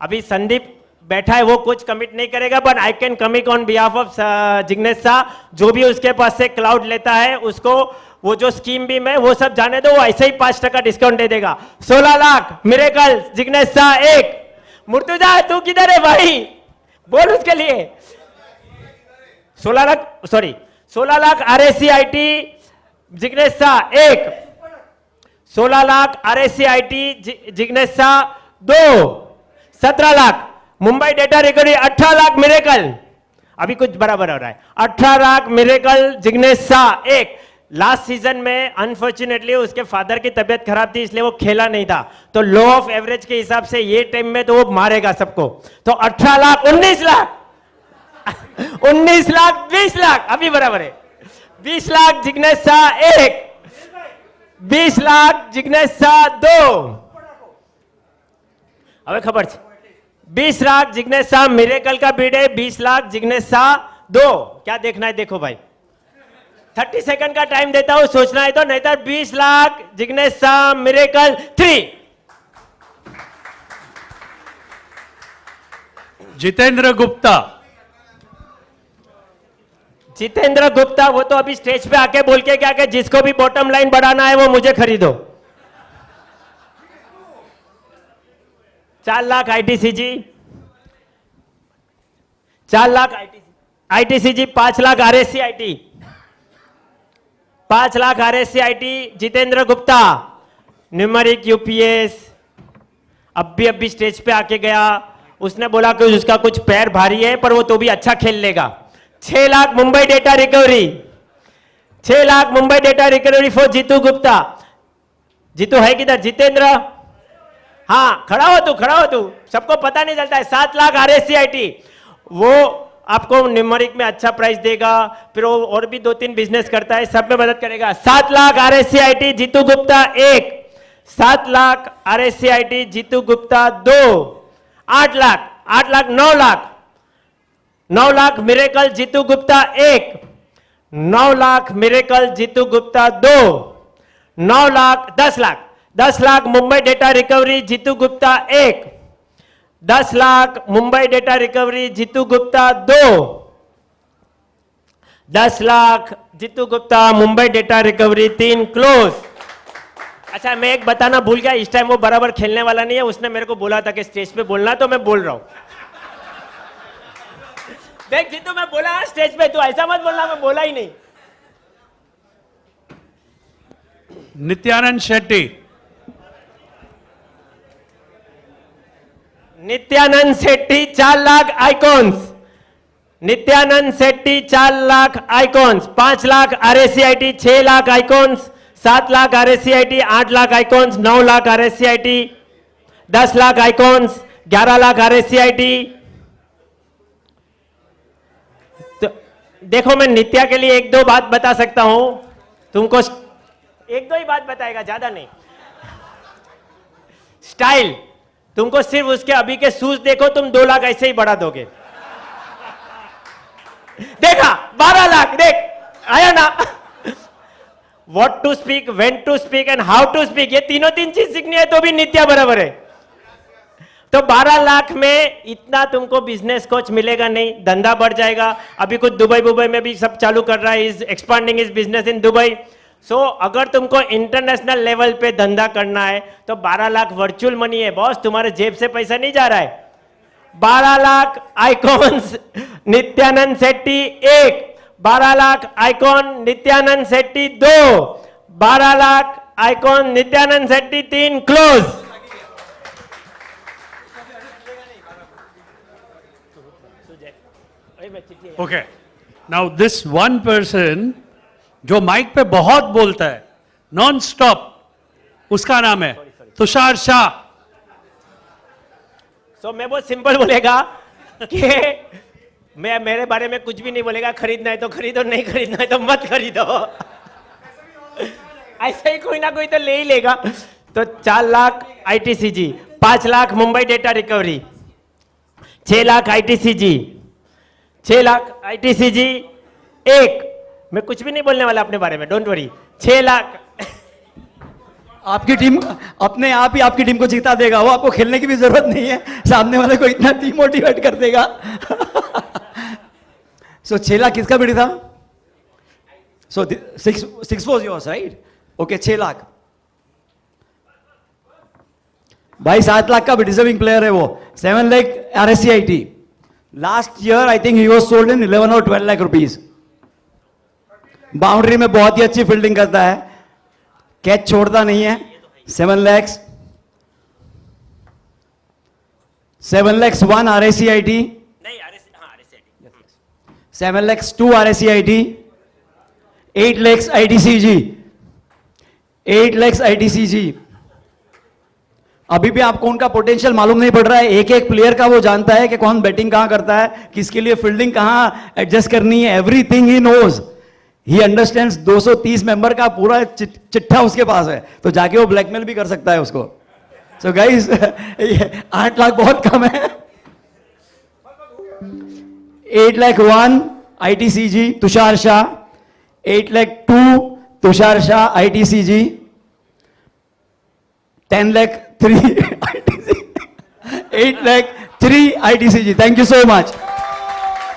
अभी संदीप बैठा है, वो कुछ कमिट नहीं करेगा, but I can commit on behalf of Jignesh Shah. जो भी उसके पास से क्लाउड लेता है उसको वो जो स्कीम भी में वो सब जाने दो, वो ऐसे ही 5% डिस्काउंट दे देगा. 16 लाख मिरेकल जिग्नेश शाह 1. मुर्तुजा तू किधर है भाई? बोल उसके लिए. 16 lakh RSCIT Jignesh Shah 1. 16 lakh RSCIT Jignesh Shah 2. 17 lakh Mumbai data recovery. 18 lakh miracle. अभी कुछ बराबर हो रहा है. 18 lakh miracle Jignesh Shah 1. Last season में अनफॉर्चुनेटली उसके फादर की तबीयत खराब थी, इसलिए वो खेला नहीं था. तो लो ऑफ एवरेज के हिसाब से ये टाइम में तो वो मारेगा सबको. तो 18 लाख 19 लाख 19 लाख 20 लाख अभी बराबर है. 20 लाख जिग्नेश शाह 1. 20 लाख जिग्नेश शाह 2. હવે ખબર છે 20 लाख जिग्नेश शाह मिरेकल का बीड है. 20 लाख जिग्नेश शाह 2. क्या देखना है देखो भाई. 30 सेकंड का टाइम देता हूं, सोचना है तो, नहीं तो 20 lakh Jignesh Shah miracle 3. Jitendra Gupta. Jitendra Gupta वो तो अभी स्टेज पे आके बोल के क्या कि जिसको भी बॉटम लाइन बढ़ाना है वो मुझे खरीदो. 4 lakh ITCG. 4 lakh ITCG. 5 lakh RSCIT. 5 lakh RSCIT Jitendra Gupta. Numeric UPS अभी स्टेज पे आके गया. उसने बोला कि उसका कुछ पैर भारी है पर वो तो भी अच्छा खेल लेगा. 6 lakh Mumbai data recovery. 6 lakh Mumbai data recovery for Jeetu Gupta. Jeetu है किधर? जितेंद्र, हाँ खड़ा हो तू, सबको पता नहीं चलता है। 7 लाख RSCIT, वो आपको न्यूमेरिक में अच्छा प्राइस देगा, फिर वो और भी 2-3 बिजनेस करता है, सब में मदद करेगा। 7 lakh RSCIT Jeetu Gupta 1, 7 lakh RSCIT Jeetu Gupta 2, 8 lakh 9 lakh 9 lakh miracle Jeetu Gupta 1, 9 lakh miracle Jeetu Gupta 2, 9 lakh 10 lakh Mumbai data recovery Jeetu Gupta 1, 10 lakh Mumbai data recovery Jeetu Gupta 2, 10 lakh Jeetu Gupta Mumbai data recovery 3 close. अच्छा मैं एक बताना भूल गया, इस टाइम वो बराबर खेलने वाला नहीं है, उसने मेरे को बोला था कि स्टेज पे बोलना, तो मैं बोल रहा हूं। देख जीतू मैं बोला स्टेज पे, तू ऐसा मत बोलना, मैं बोला ही नहीं। Nityanand Shetty. Nityanand Shetty 4 lakh icons, Nityanand Shetty 4 lakh icons, 5 lakh RSCIT, 6 lakh Icons, 7 lakh RSCIT, 8 lakh Icons, 9 lakh RSCIT, 10 lakh icons, 11 lakh RSCIT। तो देखो मैं नित्या के लिए 1-2 बात बता सकता हूं, तुमको 1-2 ही बात बताएगा, ज्यादा नहीं। स्टाइल, तुमको सिर्फ उसके अभी के शूज देखो, तुम 2 लाख ऐसे ही बढ़ा दोगे। देखा 12 लाख, देख आया ना। What to speak, when to speak and how to speak, ये तीनों चीज सीखनी है तो भी नित्या बराबर है। तो 12 लाख में इतना तुमको बिजनेस कोच मिलेगा नहीं, धंधा बढ़ जाएगा। अभी कुछ दुबई में भी सब चालू कर रहा है, is expanding is business in Dubai. So अगर तुमको इंटरनेशनल लेवल पे धंधा करना है तो 12 लाख वर्चुअल मनी है बॉस, तुम्हारे जेब से पैसा नहीं जा रहा है। 12 lakh icons Nityanand Shetty 1, 12 lakh icon Nityanand Shetty 2, 12 lakh icon Nityanand Shetty 3 close. Okay. Now this one person जो माइक पे बहुत बोलता है नॉन स्टॉप, उसका नाम है तुषार शाह। सो मैं बहुत सिंपल बोलेगा कि मैं मेरे बारे में कुछ भी नहीं बोलेगा, खरीदना है तो खरीदो, नहीं खरीदना है तो मत खरीदो। ऐसे ही कोई ना कोई तो ले ही लेगा। तो 4 lakh ITCG, 5 lakh Mumbai data recovery, 6 lakh ITCG, 6 lakh ITCG 1, मैं कुछ भी नहीं बोलने वाला अपने बारे में, डोंट वरी। 6 लाख आपकी टीम अपने आप ही आपकी टीम को जीता देगा, वो आपको खेलने की भी जरूरत नहीं है, सामने वाले को इतना डिमोटिवेट कर देगा। सो 6 लाख किसका बिड था? सो 6 was yours, right? Okay 6 lakh भाई, 7 लाख का भी डिजर्विंग प्लेयर है वो। 7 lakh RSCIT, last year I think he was sold in 11 और 12 लाख रुपीज। बाउंड्री में बहुत ही अच्छी फील्डिंग करता है, कैच छोड़ता नहीं है। 7 lakhs 1 RSCIT, नहीं RSCIT, 7 lakhs 2 RSCIT, 8 lakhs ITCG, 8 lakhs ITCG। अभी भी आपको उनका पोटेंशियल मालूम नहीं पड़ रहा है, एक एक प्लेयर का वो जानता है कि कौन बैटिंग कहां करता है, किसके लिए फील्डिंग कहां एडजस्ट करनी है, everything he knows. He understands. 230 member का पूरा चिट्ठा उसके पास है, तो जाके वो ब्लैकमेल भी कर सकता है उसको। सो गाइस 8 लाख बहुत कम है। 8 lakh 1 ITCG Tushar Shah, 8 lakh 2 Tushar Shah ITCG, 10 lakh 3 ITCG, 8 lakh 3 ITCG। Thank you so much.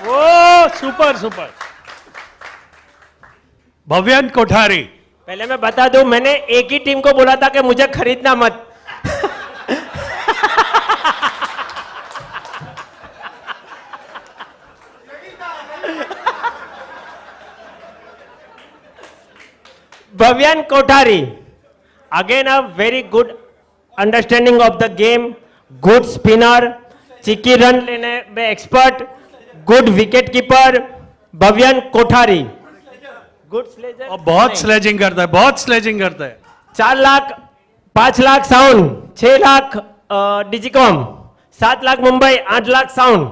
Oh super super. Bhavyan Kothari. पहले मैं बता दूं, मैंने एक ही टीम को बोला था कि मुझे खरीदना मत। Bhavyan Kothari, again a very good understanding of the game, good spinner, चिक्की रन लेने में expert, good wicket keeper Bhavyan Kothari, good sledger. और बहुत स्लेजिंग करता है, बहुत स्लेजिंग करता है। 4 lakh 5 lakh sound, 6 lakh Digicom, 7 lakh Mumbai, 8 lakh sound,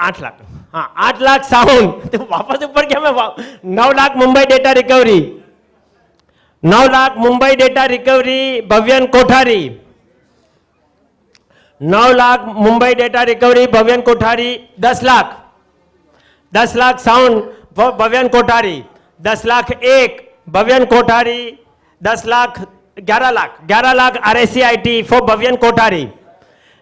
8 lakh, हाँ 8 लाख साउंड, तो वापस ऊपर क्या मैं 9 lakh Mumbai data recovery, 9 lakh Mumbai data recovery Bhavyan Kothari, 9 lakh Mumbai data recovery Bhavyan Kothari, 10 lakh sound for Bhavyan Kothari, 10 lakh 1 Bhavyan Kothari, 10 lakh 11 lakh RSCIT for Bhavyan Kothari,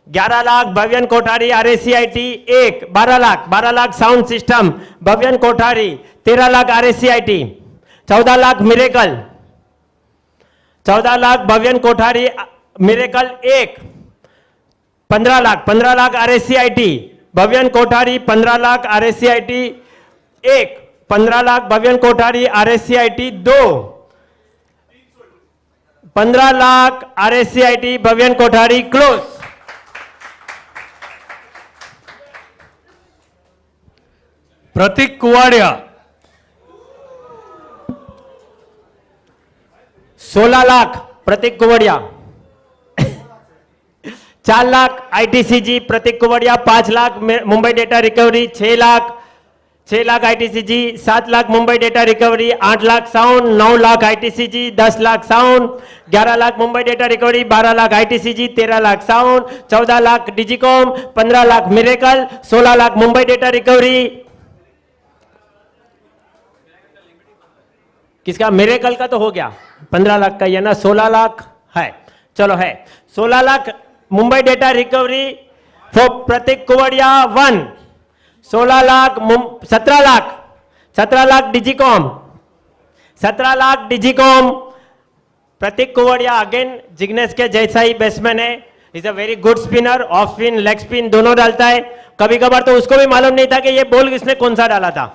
11 lakh Bhavyan Kothari RSCIT 1, 12 lakh sound system Bhavyan Kothari, 13 lakh RSCIT, 14 lakh Miracle, 14 lakh Bhavyan Kothari Miracle 1, 15 lakh RSCIT Bhavyan Kothari, 15 lakh RSCIT 1, 15 lakh Bhavyan Kothari RSCIT 2, 15 lakh RSCIT Bhavyan Kothari close. Prateek Kuwadia, 16 lakh Prateek Kuwadia, 4 lakh ITCG Prateek Kuwadia, 5 lakh Mumbai data recovery, 6 lakh ITCG, 7 lakh Mumbai data recovery, 8 lakh sound, 9 lakh ITCG, 10 lakh sound, 11 lakh Mumbai data recovery, 12 lakh ITCG, 13 lakh sound, 14 lakh Digicom, 15 lakh Miracle, 16 lakh Mumbai data recovery, किसका मिरेकल का तो हो गया, 15 लाख का, ये ना 16 लाख है, चलो है 16 lakh Mumbai data recovery for Prateek Kuwadia 1, 16 lakh 17 lakh Digicom, 17 lakh Digicom Prateek Kuwadia, again Jignesh के जैसा ही बैट्समैन है, is a very good spinner, off spin leg spin दोनों डालता है, कभी कभार तो उसको भी मालूम नहीं था कि ये बॉल किसने कौन सा डाला था,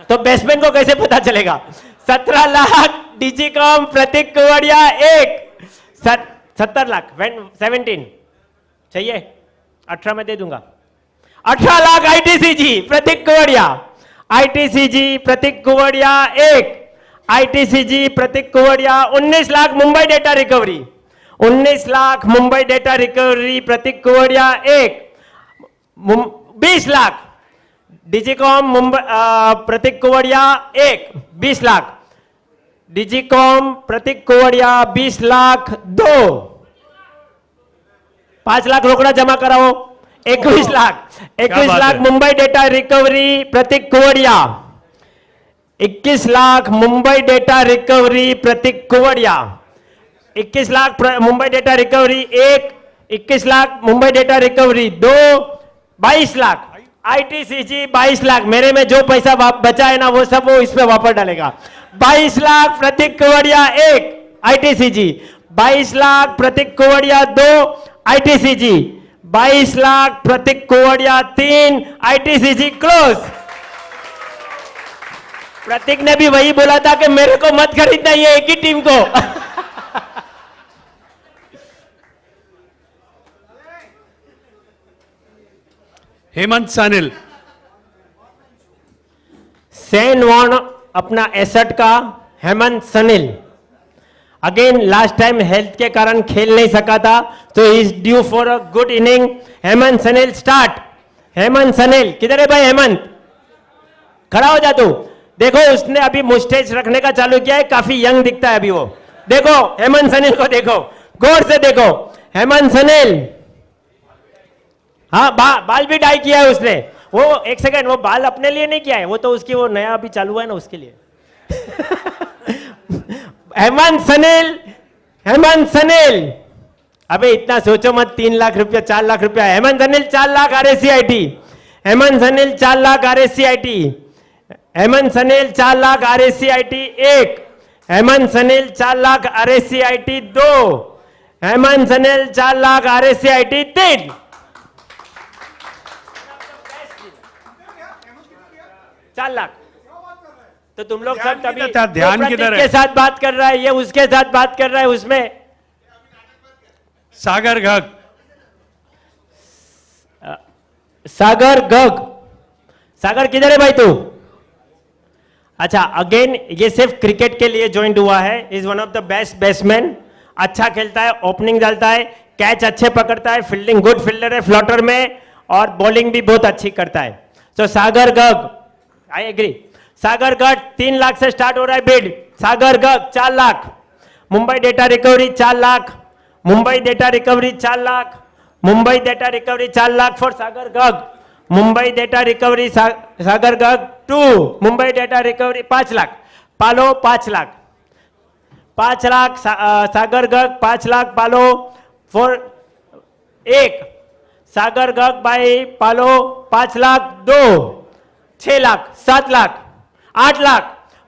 तो बैट्समैन को कैसे पता चलेगा। 17 लाख डिजिकॉम प्रतीक कुवड़िया 1, 70 लाख 17 चाहिए, 18 में दे दूंगा, 18 lakh ITCG Prateek Kuwadia, ITCG Prateek Kuwadia 1, ITCG Prateek Kuwadia, 19 lakh Mumbai data recovery, 19 lakh Mumbai data recovery Prateek Kuwadia 1, 20 lakh Digicom Mumbai Prateek Kuwadia 1, 20 lakh Digicom Prateek Kuwadia, 20 lakh 2, 5 lakh रोकड़ा जमा कराओ, 21 lakh Mumbai data recovery Prateek Kuwadia, 21 lakh Mumbai data recovery Prateek Kuwadia, 21 lakh Mumbai data recovery 1, 21 lakh Mumbai data recovery 2, 22 lakh ITCG, 22 lakh, मेरे में जो पैसा बचा है ना वो सब वो इसमें वापस डालेगा, 22 lakh Prateek Kuwadia 1 ITCG, 22 lakh Prateek कुवड़िया 2 ITCG, 22 lakh Prateek कुवड़िया 3 ITCG close. प्रतीक ने भी वही बोला था कि मेरे को मत खरीदना ये एक ही टीम को। हेमंत सनिल, सेन वॉन अपना एसेट का Hemant Sanil, again last time health के कारण खेल नहीं सका था, तो is due for a good inning. Hemant Sanil start. Hemant Sanil किधर है भाई? हेमंत खड़ा हो जा तू। देखो उसने अभी मुस्टेच रखने का चालू किया है, काफी यंग दिखता है अभी वो। देखो हेमंत सनिल को देखो, गौर से देखो हेमंत सनिल। हाँ बाल भी डाई किया है उसने। वो एक सेकंड, वो बाल अपने लिए नहीं किया है, वो तो उसकी वो नया अभी चालू हुआ है ना उसके लिए। हेमंत सनिल, हेमंत सनिल, अबे इतना सोचो मत। 3 लाख रुपया 4 लाख रुपया। Hemant Sanil 4 lakh RSCIT। Hemant Sanil 4 lakh RSCIT। Hemant Sanil 4 lakh RSCIT 1। Hemant Sanil 4 lakh RSCIT 2। Hemant Sanil 4 lakh RSCIT 3। चार लाख। तो तुम लोग सब तभी ध्यान किधर है? के साथ बात कर रहा है, ये उसके साथ बात कर रहा है। उसमें सागर गर्ग, सागर गर्ग। सागर किधर है भाई तू? अच्छा, अगेन ये सिर्फ क्रिकेट के लिए ज्वाइन हुआ है। Is one of the best batsman. अच्छा खेलता है, ओपनिंग डालता है, कैच अच्छे पकड़ता है, फील्डिंग गुड फील्डर है फ्लोटर में, और बॉलिंग भी बहुत अच्छी करता है. सो सागर गर्ग, आई एग्री. सागर गर्ग 3 लाख से स्टार्ट हो रहा है bid. Sagar Garg 4 lakh. Mumbai data recovery 4 lakh. Mumbai data recovery 4 lakh. Mumbai data recovery 4 lakh for Sagar Garg. Mumbai data recovery Sagar Garg 2. Mumbai data recovery 5 lakh. पालो 5 लाख. 5 लाख सागर गर्ग 5 लाख पालो फॉर 1. सागर गर्ग बाई पालो 5 लाख 2. 6 लाख 7 लाख 8 लाख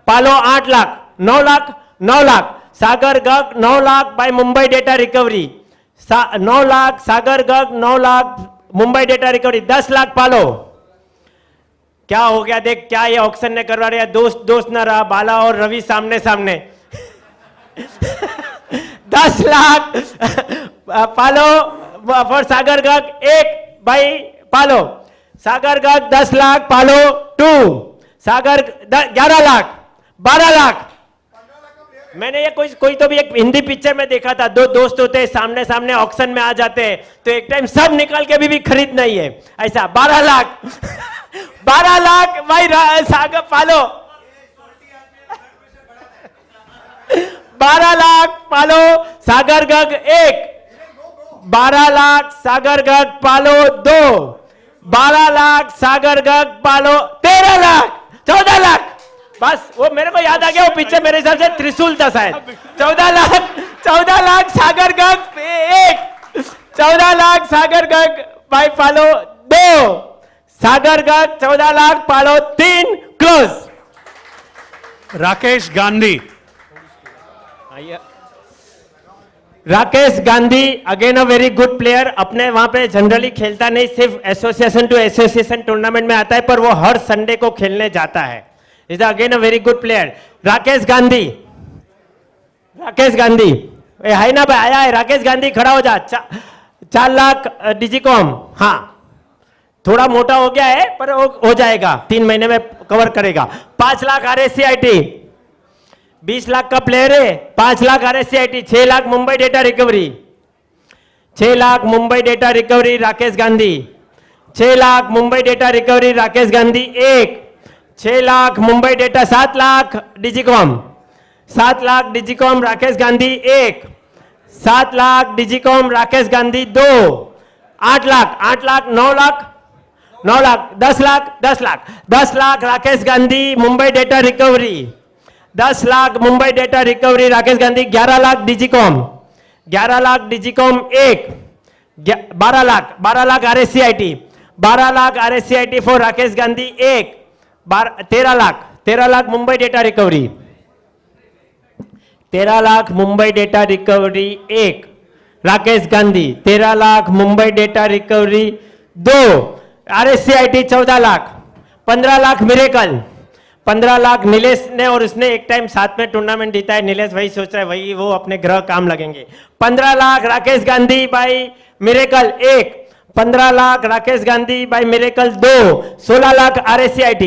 पालो 8 lakh 9 lakh 9 lakh Sagar Garg 9 lakh by Mumbai data recovery 9 lakh Sagar Garg 9 lakh Mumbai data recovery 10 lakh पालो. क्या हो गया देख, क्या ये ऑक्शन ने करवा रहा है, दोस्त दोस्त ना रहा, बाला और रवि सामने सामने. 10 लाख पालो फॉर सागर गर्ग 1 बाई पालो. सागर गर्ग 10 लाख पालो 2. सागर 11 लाख 12 लाख. मैंने ये कोई तो भी एक हिंदी पिक्चर में देखा था, 2 दोस्त होते हैं सामने सामने ऑक्शन में आ जाते हैं, तो एक टाइम सब निकल के भी खरीदना ही है ऐसा. 12 लाख 12 लाख भाई सागर पालो. 12 लाख पालो सागर गर्ग 1. 12 लाख सागर गर्ग पालो 2. 12 लाख सागर गर्ग पालो 13 लाख 14 लाख. बस वो मेरे को याद आ गया, वो पीछे मेरे हिसाब से त्रिशूल था शायद. 14 लाख सागर गर्ग 1. 14 लाख सागर गर्ग बाई पालो 2. सागर गर्ग 14 लाख पालो 3. Close. Rakesh Gandhi. Rakesh Gandhi again a very good player. अपने वहां पे जनरली खेलता नहीं, सिर्फ एसोसिएशन टू एसोसिएशन टूर्नामेंट में आता है, पर वो हर संडे को खेलने जाता है. Is again a very good player. Rakesh Gandhi. Rakesh Gandhi है ना भाई, आया है राकेश गांधी, खड़ा हो जा. 4 लाख डिजिकॉम. हाँ थोड़ा मोटा हो गया है पर हो जाएगा, 3 महीने में कवर करेगा. 5 लाख RSCIT. 20 लाख का प्लेयर है. 5 lakh RSCIT. 6 lakh Mumbai data recovery. 6 lakh Mumbai data recovery Rakesh Gandhi. 6 lakh Mumbai data recovery Rakesh Gandhi 1. 6 lakh Mumbai data 7 lakh Digicom. 7 lakh Digicom Rakesh Gandhi 1. 7 lakh Digicom Rakesh Gandhi 2. 8 lakh 9 lakh 9 lakh 10 lakh 10 lakh 10 lakh Rakesh Gandhi Mumbai data recovery. 10 lakh Mumbai data recovery Rakesh Gandhi. 11 lakh Digicom. 11 lakh Digicom 1. 12 lakh RSCIT. 12 lakh RSCIT for Rakesh Gandhi 1. 13 lakh Mumbai data recovery. 13 lakh Mumbai data recovery 1 Rakesh Gandhi. 13 lakh Mumbai data recovery 2. RSCIT 14 lakh. 15 lakh Miracle. 15 lakh Nilesh ने, और उसने एक टाइम साथ में टूर्नामेंट जीता है. नीलेश वही सोच रहा है, वही वो अपने ग्रह काम लगेंगे. 15 lakh Rakesh Gandhi by miracle 1. 15 lakh Rakesh Gandhi by miracle 2. 16 lakh RSCIT.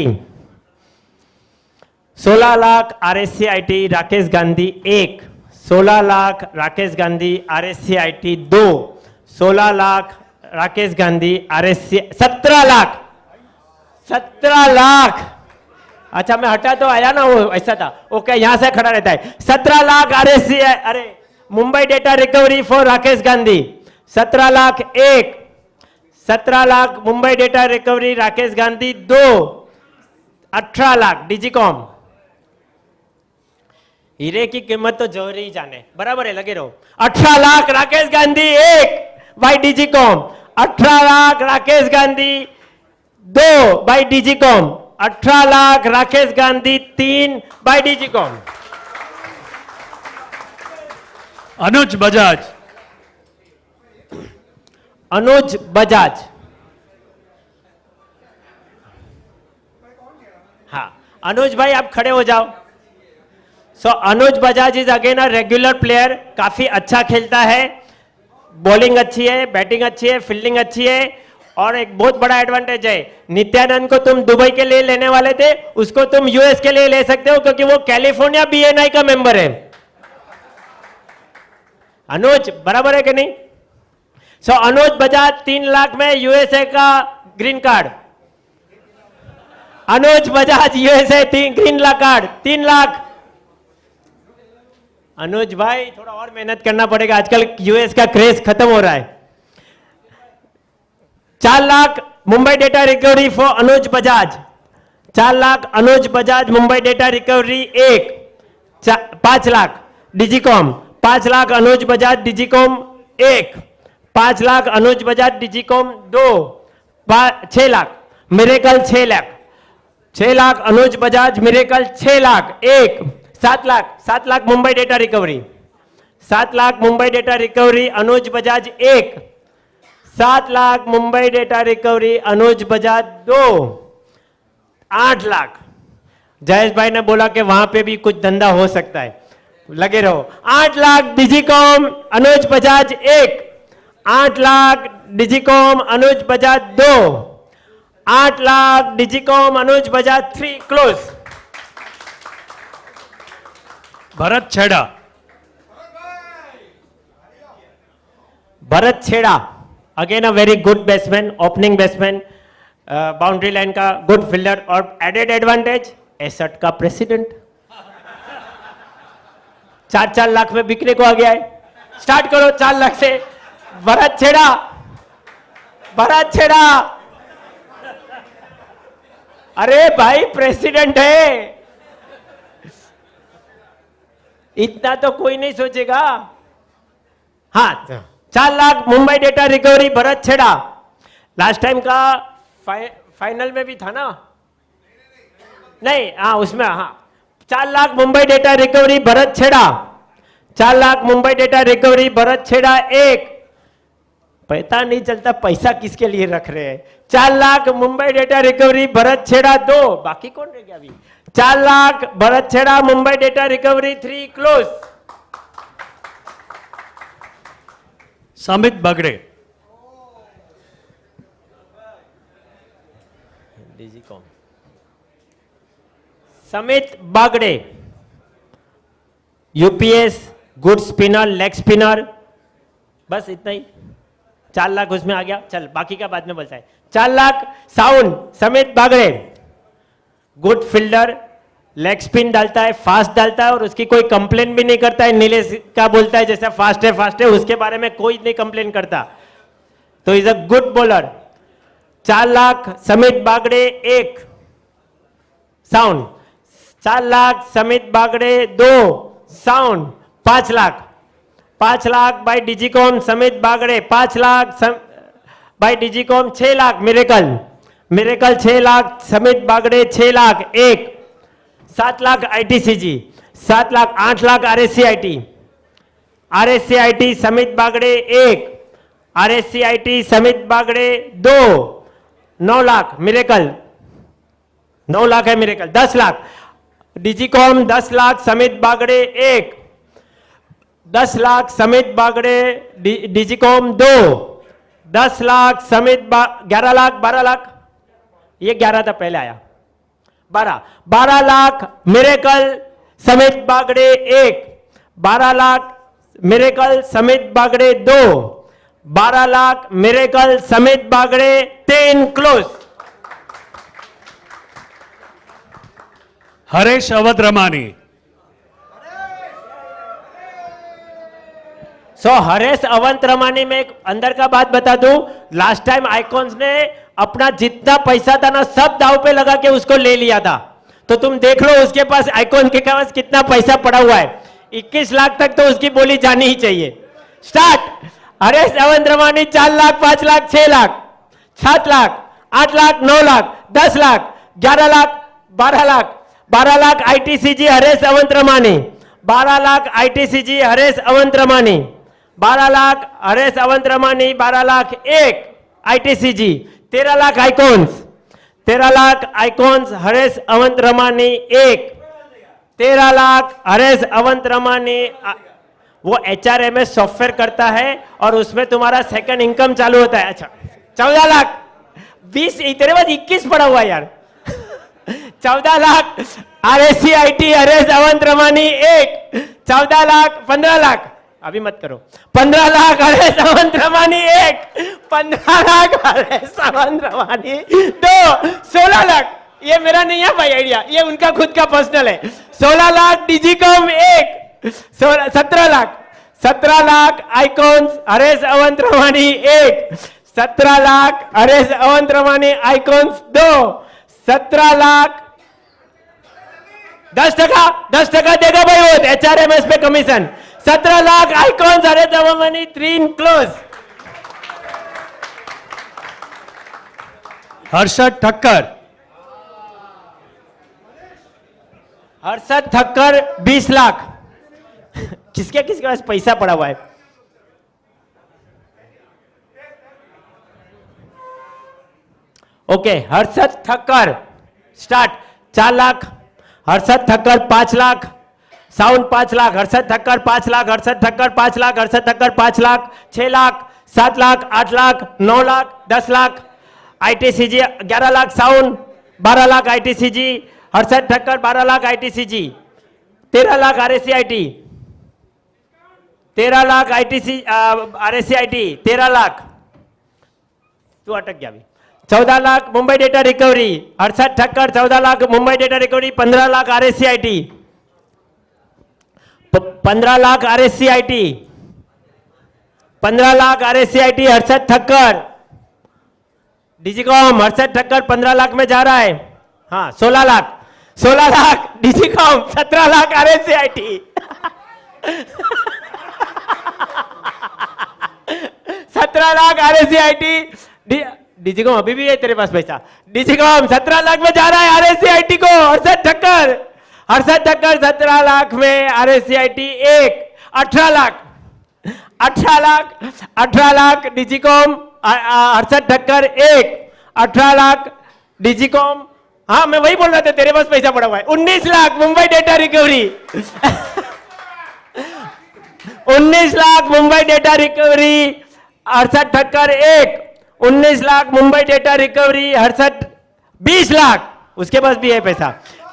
16 lakh RSCIT Rakesh Gandhi 1. 16 lakh Rakesh Gandhi RSCIT 2. 16 lakh Rakesh Gandhi RSC. 17 lakh. 17 lakh. अच्छा मैं हटा तो आया ना, वो ऐसा था. ओके यहां से खड़ा रहता है. 17 लाख RSCI अरे Mumbai data recovery for Rakesh Gandhi. 17 lakh 1. 17 lakh Mumbai data recovery Rakesh Gandhi 2. 18 lakh Digicom. हीरे की कीमत तो जोर ही जाने, बराबर है, लगे रहो. 18 lakh Rakesh Gandhi 1 by Digicom. 18 lakh Rakesh Gandhi 2 by Digicom. 18 lakh Rakesh Gandhi 3 by Digicom. Anuj Bajaj. Anuj Bajaj. हाँ अनुज भाई आप खड़े हो जाओ. So Anuj Bajaj is again a regular player. काफी अच्छा खेलता है, बॉलिंग अच्छी है, बैटिंग अच्छी है, फील्डिंग अच्छी है, और एक बहुत बड़ा एडवांटेज है. नित्यानंद को तुम दुबई के लिए लेने वाले थे, उसको तुम US के लिए ले सकते हो क्योंकि वो कैलिफोर्निया BNI का मेंबर है. अनुज बराबर है कि नहीं? सो अनुज बजाज 3 लाख में यूएसए का green card, Anuj Bajaj USA green card 3 lakh. Anuj भाई थोड़ा और मेहनत करना पड़ेगा, आजकल यूएस का क्रेज खत्म हो रहा है। 4 lakh Mumbai data recovery for Anuj Bajaj, 4 lakh Anuj Bajaj Mumbai data recovery 1, 5 lakh Digicom, 5 lakh Anuj Bajaj Digicom 1, 5 lakh Anuj Bajaj Digicom 2, 6 lakh Miracle 6 lakh, 6 lakh Anuj Bajaj Miracle 6 lakh 1, 7 lakh Mumbai data recovery, 7 lakh Mumbai data recovery Anuj Bajaj 1, 7 lakh Mumbai data recovery Anuj Bajaj 2, 8 lakh. Jayesh भाई ने बोला कि वहां पे भी कुछ धंधा हो सकता है, लगे रहो। 8 लाख डिजिकॉम अनुज बजाज 1, 8 लाख डिजिकॉम अनुज बजाज 2, 8 लाख डिजिकॉम अनुज बजाज 3 क्लोज। भरत छेड़ा, भरत छेड़ा again a very good batsman, opening batsman, boundary line का गुड फील्डर और एडेड एडवांटेज एसट का प्रेसिडेंट। 4 लाख में बिकने को आ गया है। स्टार्ट करो 4 लाख से। भरत छेड़ा, भरत छेड़ा, अरे भाई प्रेसिडेंट है, इतना तो कोई नहीं सोचेगा। हाँ 4 लाख मुंबई डेटा रिकवरी भरत छेड़ा, लास्ट टाइम का फाइनल में भी था ना? नहीं, हाँ उसमें, हाँ 4 लाख मुंबई डेटा रिकवरी भरत छेड़ा, 4 लाख मुंबई डेटा रिकवरी भरत छेड़ा 1, पता नहीं चलता पैसा किसके लिए रख रहे हैं। 4 लाख मुंबई डेटा रिकवरी भरत छेड़ा 2, बाकी कौन रह गया अभी? 4 lakh Bharat Chheda Mumbai data recovery 3 close. Samit Bagade, Digicom, Samit Bagade UPS good spinner, leg spinner, बस इतना ही। 4 लाख उसमें आ गया, चल बाकी का बाद में बोलता है। 4 lakh sound Samit Bagade, good fielder, leg spin डालता है, फास्ट डालता है और उसकी कोई कंप्लेन भी नहीं करता है। नीले का बोलता है जैसा फास्ट है, उसके बारे में कोई नहीं कंप्लेन करता, तो is a good bowler. 4 lakh Samit Bagade 1 sound, 4 lakh Samit Bagade 2 sound, 5 lakh, 5 lakh by Digicom Samit Bagade, 5 lakh by Digicom 6 lakh Miracle, Miracle 6 lakh Samit Bagade 6 lakh 1, 7 lakh ITCG, 7 lakh, 8 lakh RSCIT, RSCIT Samit Bagade 1, RSCIT Samit Bagade 2, 9 lakh Miracle, 9 lakh है मिरेकल। 10 लाख डिजिकॉम, 10 लाख समित बागड़े 1, 10 लाख समित बागड़े डिजिकॉम 2, 10 लाख समित 11 लाख, 12 लाख, ये 11 था पहले आया, 12 लाख मिरेकल समित बागड़े 1, 12 लाख मिरेकल समित बागड़े 2, 12 लाख मिरेकल समित बागड़े 3 क्लोज। हरेश अवध रमानी, हरेश अवंत रमानी में एक अंदर का बात बता दूं, लास्ट टाइम आइकॉन्स ने अपना जितना पैसा था ना सब दाव पे लगा के उसको ले लिया था, तो तुम देख लो उसके पास आइकॉन के पास कितना पैसा पड़ा हुआ है। 21 लाख तक तो उसकी बोली जानी ही चाहिए। Start. Haresh Avant Ramani 4 lakh, 5 lakh, 6 lakh, 7 lakh, 8 lakh, 9 lakh, 10 lakh, 11 lakh, 12 lakh, 12 lakh ITCG Haresh Avant Ramani, 12 lakh ITCG Haresh Avant Ramani, 12 lakh Haresh Avant Ramani, 12 lakh 1 ITCG, 13 lakh Icons, 13 lakh Icons Haresh Avant Ramani 1, 13 lakh Haresh Avant Ramani. वो एचआरएमएस सॉफ्टवेयर करता है और उसमें तुम्हारा सेकंड इनकम चालू होता है। अच्छा 14 लाख 20, तेरे पास 21 पड़ा हुआ यार। 14 लाख आरएससीआईटी हरेश अवंत रमानी 1, 14 लाख, 15 लाख, अभी मत करो। 15 लाख अरे सावंत रमानी 1, 15 लाख अरे सावंत रमानी 2, 16 लाख, ये मेरा नहीं है भाई आइडिया, ये उनका खुद का पर्सनल है। 16 lakh Digicom 1, 17 lakh, 17 lakh Icons Haresh Avant Ramani 1, 17 lakh Haresh Avant Ramani Icons 2, 17 lakh 10% देगा भाई वो HRMS पे commission. 17 lakh Icons Haresh Ramani 3 close. Harshad Thakkar, Harshad Thakkar 20 lakh. किसके किसके पास पैसा पड़ा हुआ है? Okay, Harshad Thakkar start 4 lakh, Harshad Thakkar 5 lakh, Sound 5 lakh, Harshad Thakkar 5 lakh, Harshad Thakkar 5 lakh, Harshad Thakkar 5 lakh, 6 lakh, 7 lakh, 8 lakh, 9 lakh, 10 lakh, ITCG 11 lakh, Sound 12 lakh, ITCG, Harshad Thakkar 12 lakh, ITCG 13 lakh, RSCIT 13 lakh, RSCIT 13 lakh, तू अटक गया अभी। 14 lakh Mumbai data recovery, Harshad Thakkar 14 lakh Mumbai data recovery, 15 lakh RSCIT, 15 lakh RSCIT, 15 lakh RSCIT, Harshad Thakkar. Digicom Harshad Thakkar 15 lakh में जा रहा है। हाँ 16 lakh, 16 lakh Digicom, 17 lakh RSCIT, 17 lakh RSCIT। डिजिकॉम अभी भी है तेरे पास पैसा। डिजिकॉम 17 लाख में जा रहा है RSCIT को, हर्षद ठक्कर, हर्षद ठक्कर 17 लाख में RSCIT 1, 18 लाख, 18 लाख, 18 लाख डिजिकॉम, हर्षद ठक्कर 1, 18 लाख डिजिकॉम। हाँ मैं वही बोल रहा था, तेरे पास पैसा पड़ा हुआ है। 19 lakh Mumbai data recovery, 19 lakh Mumbai data recovery, Harshad Thakkar 1, 19 lakh Mumbai data recovery, Harshad 20 lakh, उसके पास भी है पैसा।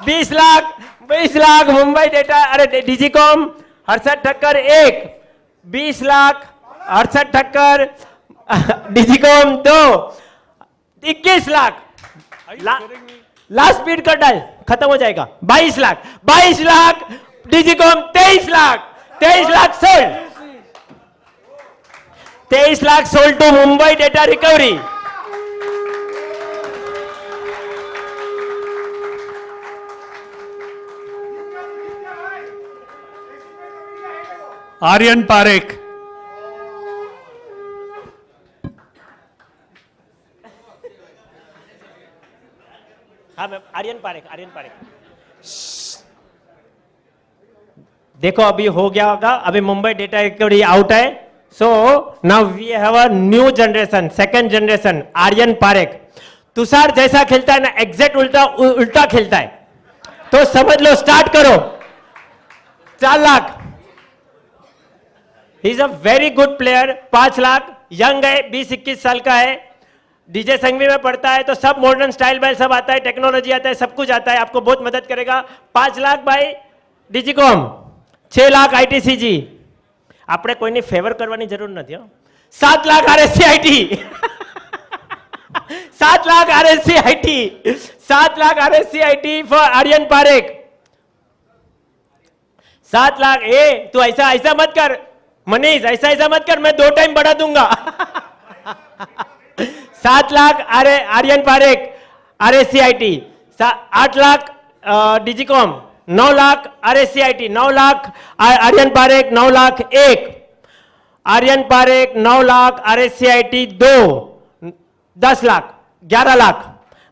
20 लाख, 20 लाख मुंबई डेटा, अरे Digicom, Harshad Thakkar 1, 20 lakh, Harshad Thakkar, Digicom 2, 21 lakh. Last bid कर डाल, खत्म हो जाएगा। 22 lakh, 22 lakh Digicom, 23 lakh, 23 lakh sold, 23 lakh sold to Mumbai data recovery. Aryan Parekh, हाँ मैं आर्यन पारेख, आर्यन पारेख। देखो अभी हो गया होगा, अभी मुंबई डेटा रिकवरी आउट है। So now we have a new generation, second generation, Aryan Parekh. Tushar जैसा खेलता है ना, एग्जैक्ट उल्टा उल्टा खेलता है, तो समझ लो। स्टार्ट करो। 4 lakh, he is a very good player. 5 lakh, young है, 20-21 साल का है, डीजे संघवी में पढ़ता है, तो सब मॉडर्न स्टाइल बाय सब आता है, टेक्नोलॉजी आता है, सब कुछ आता है, आपको बहुत मदद करेगा। 5 लाख भाई डिजिकॉम, 6 લાખ ITCG, આપણે કોઈની ફેવર કરવાની જરૂર નથી હો। 7 lakh RSCIT, 7 lakh RSCIT, 7 lakh RSCIT for Aryan Parekh. 7 lakh, तू ऐसा ऐसा मत कर मनीष, ऐसा ऐसा मत कर, मैं 2 टाइम बढ़ा दूंगा। 7 lakh Aryan Parekh RSCIT, 8 lakh डिजिकॉम, 9 lakh RSCIT, 9 lakh Aryan Parekh, 9 lakh 1, Aryan Parekh 9 lakh, RSCIT 2, 10 lakh, 11 lakh,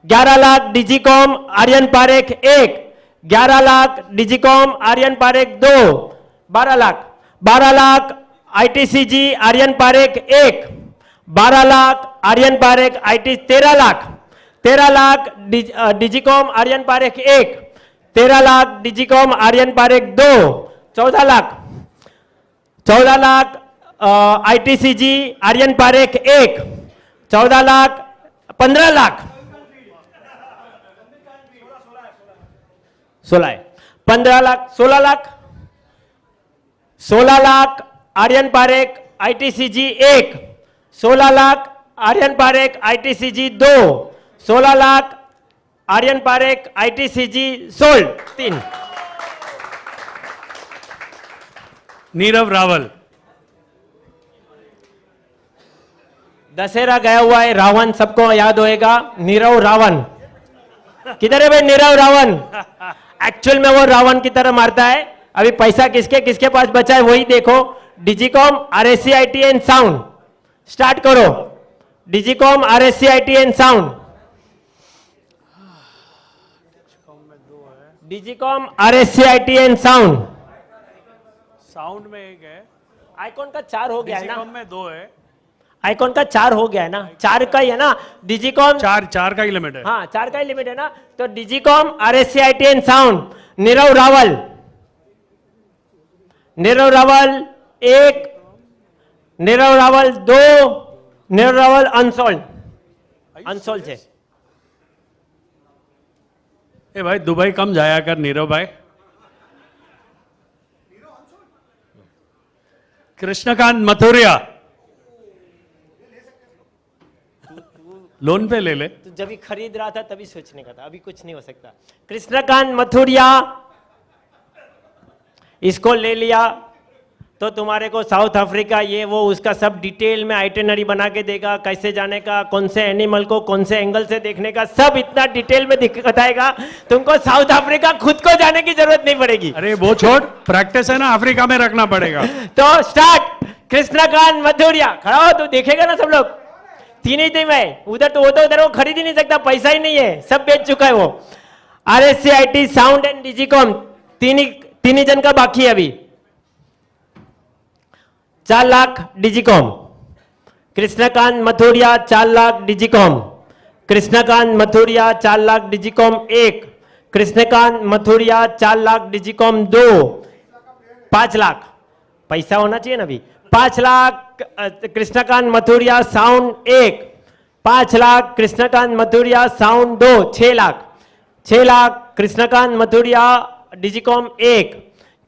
11 lakh डिजिकॉम, Aryan Parekh 1, 11 lakh डिजिकॉम, Aryan Parekh 2, 12 lakh, 12 lakh ITCG, Aryan Parekh 1, 12 lakh Aryan Parekh IT, 13 lakh, 13 lakh डिजिकॉम, Aryan Parekh 1, 13 lakh डिजिकॉम, Aryan Parekh 2, 14 lakh, 14 lakh ITCG, Aryan Parekh 1, 14 lakh, 15 lakh, 16 है, 15 lakh, 16 lakh, 16 lakh Aryan Parekh ITCG 1, 16 lakh Aryan Parekh ITCG 2, 16 lakh Aryan Parekh ITCG sold 3. Nirav Rawal. Dussehra गया हुआ है, रावण सबको याद होएगा. नीरव रावण किधर है भाई? नीरव रावण एक्चुअल में वो रावण की तरह मारता है. अभी पैसा किसके किसके पास बचा है वही देखो. Digicom RSCIT and Sound start करो. Digicom RSCIT and Sound. Digicom RSCIT and Sound. Sound में एक है, आइकॉन का 4 हो गया है ना. डिजिकॉम में 2 है. आइकॉन का 4 हो गया है ना. 4 का ही है ना. डिजिकॉम 4 का ही लिमिट है. हाँ 4 का ही लिमिट है ना. तो डिजिकॉम RSCIT and sound. Nirav Rawal 1, Nirav Rawal 2, Nirav Rawal unsold है. ए भाई दुबई कम जाया कर नीरव भाई. कृष्णकांत मथुरिया लोन पे ले ले. तो जब भी खरीद रहा था तभी सोचने का था. अभी कुछ नहीं हो सकता. कृष्णकांत मथुरिया इसको ले लिया तो तुम्हारे को साउथ अफ्रीका ये वो उसका सब डिटेल में आइटिनरी बना के देगा. कैसे जाने का, कौन से एनिमल को कौन से एंगल से देखने का, सब इतना डिटेल में बताएगा. तुमको साउथ अफ्रीका खुद को जाने की जरूरत नहीं पड़ेगी. अरे वो छोड़, प्रैक्टिस है ना अफ्रीका में रखना पड़ेगा. तो स्टार्ट. कृष्णकांत मथुरिया खड़ा हो. तू देखेगा ना सब लोग. 3 ही टीम है उधर. तो वो तो उधर वो खरीद ही नहीं सकता, पैसा ही नहीं है, सब बेच चुका है वो. RSCIT साउंड एंड डिजिकॉम तीन ही जन का बाकी है अभी. 4 लाख डिजिकॉम. कृष्णकांत मथुरिया 4 लाख डिजिकॉम. कृष्णकांत मथुरिया 4 लाख डिजिकॉम 1. कृष्णकांत मथुरिया 4 लाख डिजिकॉम 2. 5 लाख पैसा होना चाहिए ना अभी. 5 lakh Krishnakant Mathuria Sound 1. 5 lakh Krishnakant Mathuria Sound 2. 6 lakh. 6 lakh Krishnakant Mathuria Digicom 1.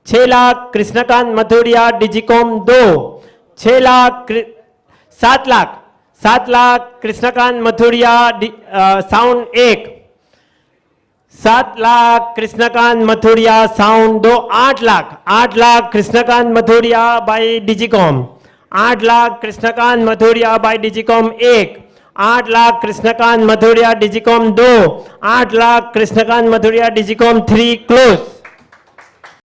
6 lakh Krishnakant Mathuria Digicom 2. 6 lakh 7 lakh. 7 lakh Krishnakant Mathuria Sound 1. 7 lakh Krishnakant Mathuria Sound 2. 8 lakh. 8 lakh Krishnakant Mathuria by Digicom. 8 lakh Krishnakant Mathuria by Digicom 1. 8 lakh Krishnakant Mathuria Digicom 2. 8 lakh Krishnakant Mathuria डिजिकॉम 3 close.